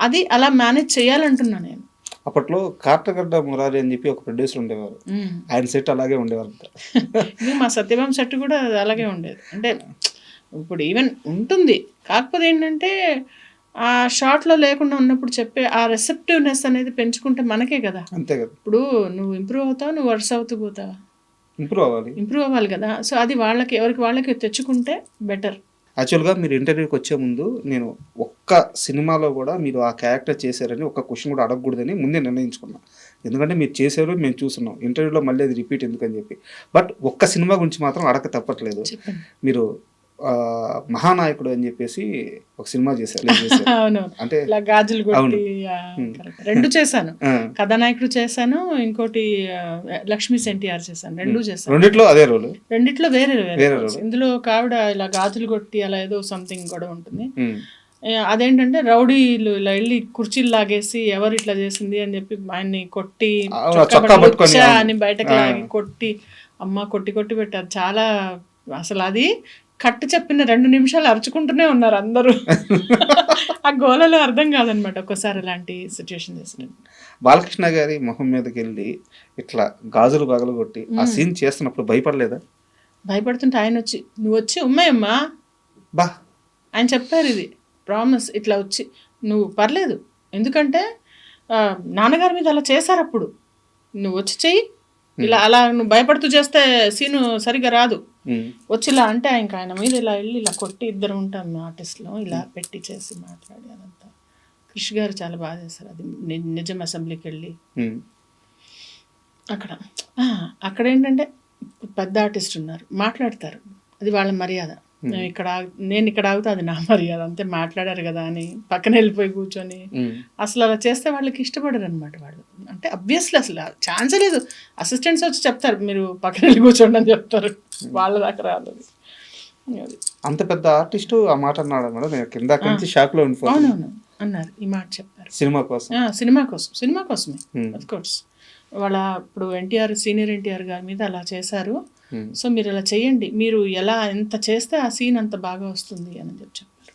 అది అలా మేనేజ్ చేయాలంటున్నా నేను. అప్పట్లో కార్తగడ్డ మురారి అని చెప్పి ఒక ప్రొడ్యూసర్ ఉండేవారు, ఆయన సెట్ అలాగే ఉండేవారు. మా సత్యభామ సెట్ కూడా అలాగే ఉండేది. అంటే ఇప్పుడు ఈవెన్ ఉంటుంది, కాకపోతే ఏంటంటే ఆ షార్ట్లో లేకుండా ఉన్నప్పుడు చెప్పే ఆ రెసెప్టివ్నెస్ అనేది పెంచుకుంటే మనకే కదా. అంతే కదా. ఇప్పుడు నువ్వు ఇంప్రూవ్ అవుతావు, నువ్వు వర్స్ అవుతూ పోతావా? ఇంప్రూవ్ అవ్వాలి కదా. సో అది ఎవరికి వాళ్ళకి తెచ్చుకుంటే బెటర్. యాక్చువల్గా మీరు ఇంటర్వ్యూకి వచ్చే ముందు నేను ఒక్క ఒక్క సినిమాలో కూడా మీరు ఆ క్యారెక్టర్ చేశారని ఒక్క క్వశ్చన్ కూడా అడగకూడదని ముందే నిర్ణయించుకున్నా. ఎందుకంటే మీరు చేశారు, మేము చూస్తున్నాం. ఇంటర్వ్యూలో మళ్ళీ అది రిపీట్ ఎందుకని చెప్పి. బట్ ఒక్క సినిమా గురించి మాత్రం అడగ తప్పట్లేదు. చెప్పండి. మీరు మహానాయకుడు అని చెప్పేసి ఒక సినిమా చేశారు. అవును, అంటే ఇలా గాజులు కొట్టి రెండు చేశాను. ఆ, కథానాయకుడు చేశాను, ఇంకోటి లక్ష్మీ ఎన్టీఆర్ చేశాను. రెండు చేశాను. రెండిట్లో అదే రోలు. రెండిట్లో వేరే వేరే వేరే role. ఇందులో ఒక ఆవిడ ఇలా గాజులు కొట్టి అలా ఏదో సంథింగ్ కూడా ఉంటుంది. ఉమ్, అదేంటంటే రౌడీలు ఇలా వెళ్ళి కుర్చీలు లాగేసి ఎవరు ఇట్లా చేసింది అని చెప్పి ఆయన్ని కొట్టి అవును, చొక్కా చొక్కా పట్టుకొని పట్టుకొని, "చ్చా" అవును. అని బయటకు ఆ. లాగి కొట్టి అమ్మ కొట్టి కొట్టి పెట్టారు. చాలా అసలు అది కట్టు చెప్పిన 2 నిమిషాలు అరుచుకుంటూనే ఉన్నారు అందరూ. ఆ గోలలో అర్థం కాదనమాట ఒక్కోసారి అలాంటి సిచ్యువేషన్ చేసిన. బాలకృష్ణ గారి మొహం మీదకి వెళ్ళి ఇట్లా గాజులు పగలగొట్టి ఆ సీన్ చేస్తున్నప్పుడు భయపడలేదా? భయపడుతుంటే ఆయన వచ్చి "నువ్వు వచ్చి ఉమ్మాయమ్మా" బా ఆయన చెప్పారు, ఇది ప్రామిస్, ఇట్లా వచ్చి నువ్వు పర్లేదు, ఎందుకంటే నాన్నగారి మీద అలా చేశారు, అప్పుడు నువ్వు వచ్చి చెయ్యి, ఇలా అలా నువ్వు భయపడుతూ చేస్తే సీను సరిగా రాదు, ఉమ్, వచ్చి ఇలా అంటే ఇంకా ఆయన మీద ఇలా వెళ్ళి ఇలా కొట్టి ఇద్దరు ఉంటాం ఆర్టిస్ట్లో ఇలా పెట్టి చేసి మాట్లాడి అదంతా. కృషి గారు చాలా బాగా చేశారు అది. నిజం అసెంబ్లీకి వెళ్ళి ఉమ్, అక్కడ ఏంటంటే పెద్ద ఆర్టిస్ట్ ఉన్నారు, మాట్లాడతారు, అది వాళ్ళ మర్యాద. నేను ఇక్కడ ఆగుతా, అది నా మర్యాద, అంతే. మాట్లాడారు కదా అని పక్కన వెళ్ళిపోయి కూర్చొని ఉమ్. అసలు అలా చేస్తే వాళ్ళకి ఇష్టపడరు అనమాట వాళ్ళు. అంటే అబ్వియస్లీ అసలు ఛాన్సే లేదు. అసిస్టెంట్స్ వచ్చి చెప్తారు మీరు పక్కన వెళ్ళి కూర్చోండి అని చెప్తారు, వాళ్ళ దాకా రాదు అది. అంత పెద్ద ఆర్టిస్ట్ ఆ మాట అన్నాడు మేడం. నేను కింద నుంచి షాక్ లో ఉండిపోయాను. అవునవును అన్నారు, ఈ మాట చెప్పారు. సినిమా కోసం, సినిమా కోసమే అఫ్ కోర్స్. వాళ్ళ ఇప్పుడు ఎన్టీఆర్, సీనియర్ ఎన్టీఆర్ గారి మీద అలా చేశారు, సో మీరు అలా చేయండి, మీరు ఎలా ఎంత చేస్తే ఆ సీన్ అంత బాగా వస్తుంది అని చెప్పారు.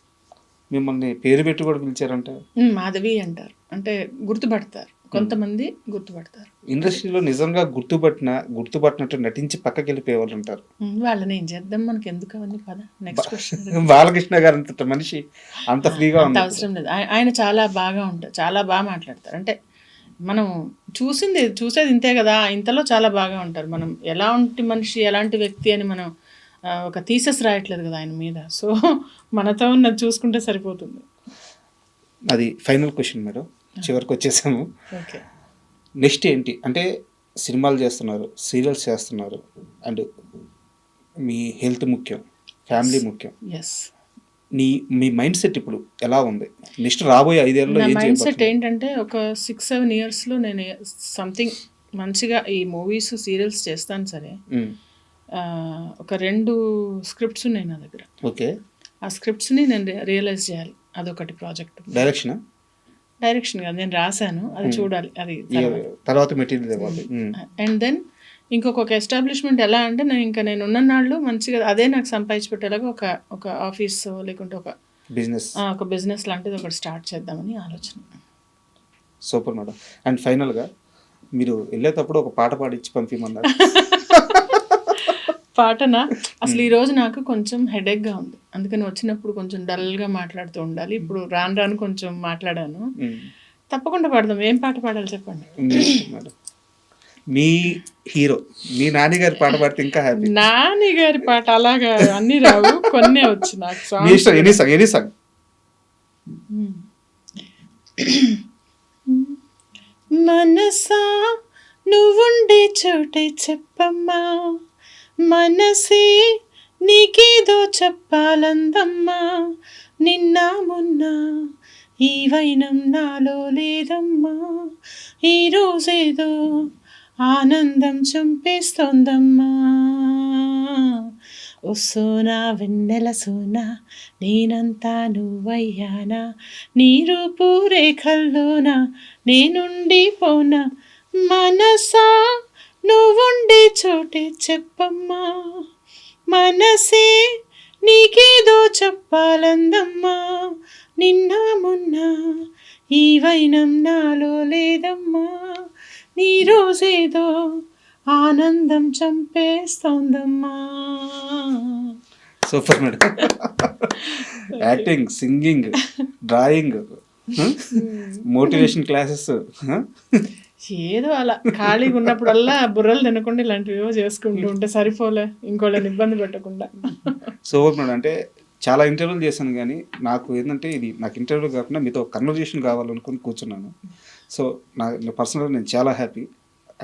మిమ్మల్ని పేరు పెట్టి కూడా పిలిచారంట. మాధవి అంటారు, అంటే గుర్తుపడతారు, కొంతమంది గుర్తుపడతారు. ఇండస్ట్రీలో నిజంగా గుర్తుపట్టినట్టు నటించి పక్కకి వెళ్ళిపోయే వాళ్ళు ఉంటారు. వాళ్ళని ఏం చేద్దాం, మనకి ఎందుకు అవన్నీ పద. Next question. బాలకృష్ణ గారు అంత మనిషి అంత ఫ్రీగా అంత అవసరం లేదు. ఆయన చాలా బాగా ఉంటారు, చాలా బాగా మాట్లాడతారు. అంటే మనం చూసేది ఇంతే కదా, ఇంతలో చాలా బాగా ఉంటారు. మనం ఎలాంటి మనిషి, ఎలాంటి వ్యక్తి అని మనం ఒక థీసెస్ రాయట్లేదు కదా ఆయన మీద. సో మనతో ఉన్నది చూసుకుంటే సరిపోతుంది. అది ఫైనల్ క్వశ్చన్ మేడం, చివరికి వచ్చేసాము. ఓకే, నెక్స్ట్ ఏంటి అంటే సినిమాలు చేస్తున్నారు, సీరియల్స్ చేస్తున్నారు, అండ్ మీ హెల్త్ ముఖ్యం, ఫ్యామిలీ ముఖ్యం. ఎస్. మీ మైండ్ సెట్ ఇప్పుడు ఎలా ఉంది? నెక్స్ట్ రాబోయే 5 ఏళ్ళలో నా ఏం మైండ్ సెట్ చేయబోతున్నారు? ఏంటంటే ఒక 6-7 ఇయర్స్లో నేను సంథింగ్ మంచిగా ఈ మూవీస్, సీరియల్స్ చేస్తాను సరే. ఒక 2 స్క్రిప్ట్స్ ఉన్నాయి నా దగ్గర. ఓకే, ఆ స్క్రిప్ట్స్ని నేను రియలైజ్ చేయాలి, అదొకటి ప్రాజెక్ట్. డైరెక్షన్ కాదు, నేను రాశాను, అది చూడాలి, అది తర్వాత మెటీరియల్ ఇవ్వాలి. అండ్ దెన్ ఇంకొక ఎస్టాబ్లిష్మెంట్ ఎలా అంటే నేను ఉన్న నాళ్ళు మంచిగా అదే నాకు సంపాదించి పెట్టేలాగా ఒక ఆఫీస్ లేకుంటే ఒక బిజినెస్ లాంటిది ఒకటి స్టార్ట్ చేద్దామని ఆలోచన. Super madam. అండ్ ఫైనల్గా మీరు వెళ్ళేటప్పుడు ఒక పాట పాడిచ్చి పంపించమన్నారు. పాటనా? అసలు ఈరోజు నాకు కొంచెం హెడేక్గా ఉంది, అందుకని వచ్చినప్పుడు కొంచెం డల్గా మాట్లాడుతూ ఉండాలి. ఇప్పుడు రాను కొంచెం మాట్లాడాను. తప్పకుండా పాడదాం. ఏం పాట పాడాలి చెప్పండి. మేడం, మీ హీరో మీ నాని గారి పాట పాడితే ఇంకా హ్యాపీ. నాని గారి పాట అలాగా అన్ని రావు, కొన్నే వచ్చు నాకు. Any song. మనసా నువ్వుండే చోటే చెప్పమ్మా, మనసే నీకేదో చెప్పాలందమ్మా, నిన్న మొన్న ఈ వైనం నాలో లేదమ్మా, ఈరోజేదో ఆనందం చంపేస్తోందమ్మా, ఓ సోనా వెన్నెల సోనా నేనంతా నువ్వయ్యానా, నీ రూపు రేఖల్లోనా నేనుండిపోనా, మనసా నువ్వుండే చోటే చెప్పమ్మా, మనసే నీకేదో చెప్పాలందమ్మా, నిన్న మొన్న ఈ వైనం నాలో లేదమ్మా, నీ రోజేదో ఆనందం చంపేస్తోందమ్మా. Super madam. Acting, singing, drawing, motivation classes, ఏదో అలా ఖాళీగా ఉన్నప్పుడల్లా బుర్రలు తినకుండా ఇలాంటివి ఏవో చేసుకుంటూ ఉంటే సరిపోలే, ఇంకోళ్ళని ఇబ్బంది పెట్టకుండా. Super madam. అంటే చాలా ఇంటర్వ్యూలు చేశాను కానీ నాకు ఏంటంటే ఇది నాకు ఇంటర్వ్యూ కాకుండా మీతో కన్వర్జేషన్ కావాలనుకుని కూర్చున్నాను. సో నా పర్సనల్గా నేను చాలా హ్యాపీ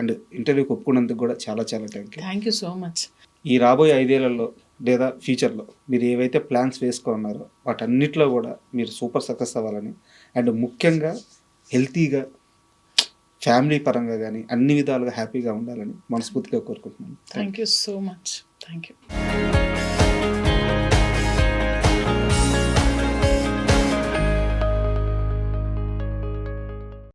అండ్ ఇంటర్వ్యూకి ఒప్పుకున్నందుకు కూడా చాలా చాలా thank you. Thank you so much. ఈ రాబోయే 5 ఏళ్లలో లేదా ఫ్యూచర్లో మీరు ఏవైతే ప్లాన్స్ వేసుకున్నారో వాటన్నిటిలో కూడా మీరు సూపర్ సక్సెస్ అవ్వాలని అండ్ ముఖ్యంగా హెల్తీగా ఫ్యామిలీ పరంగా కానీ అన్ని విధాలుగా హ్యాపీగా ఉండాలని మనస్ఫూర్తిగా కోరుకుంటున్నాను. Thank you so much. Thank you.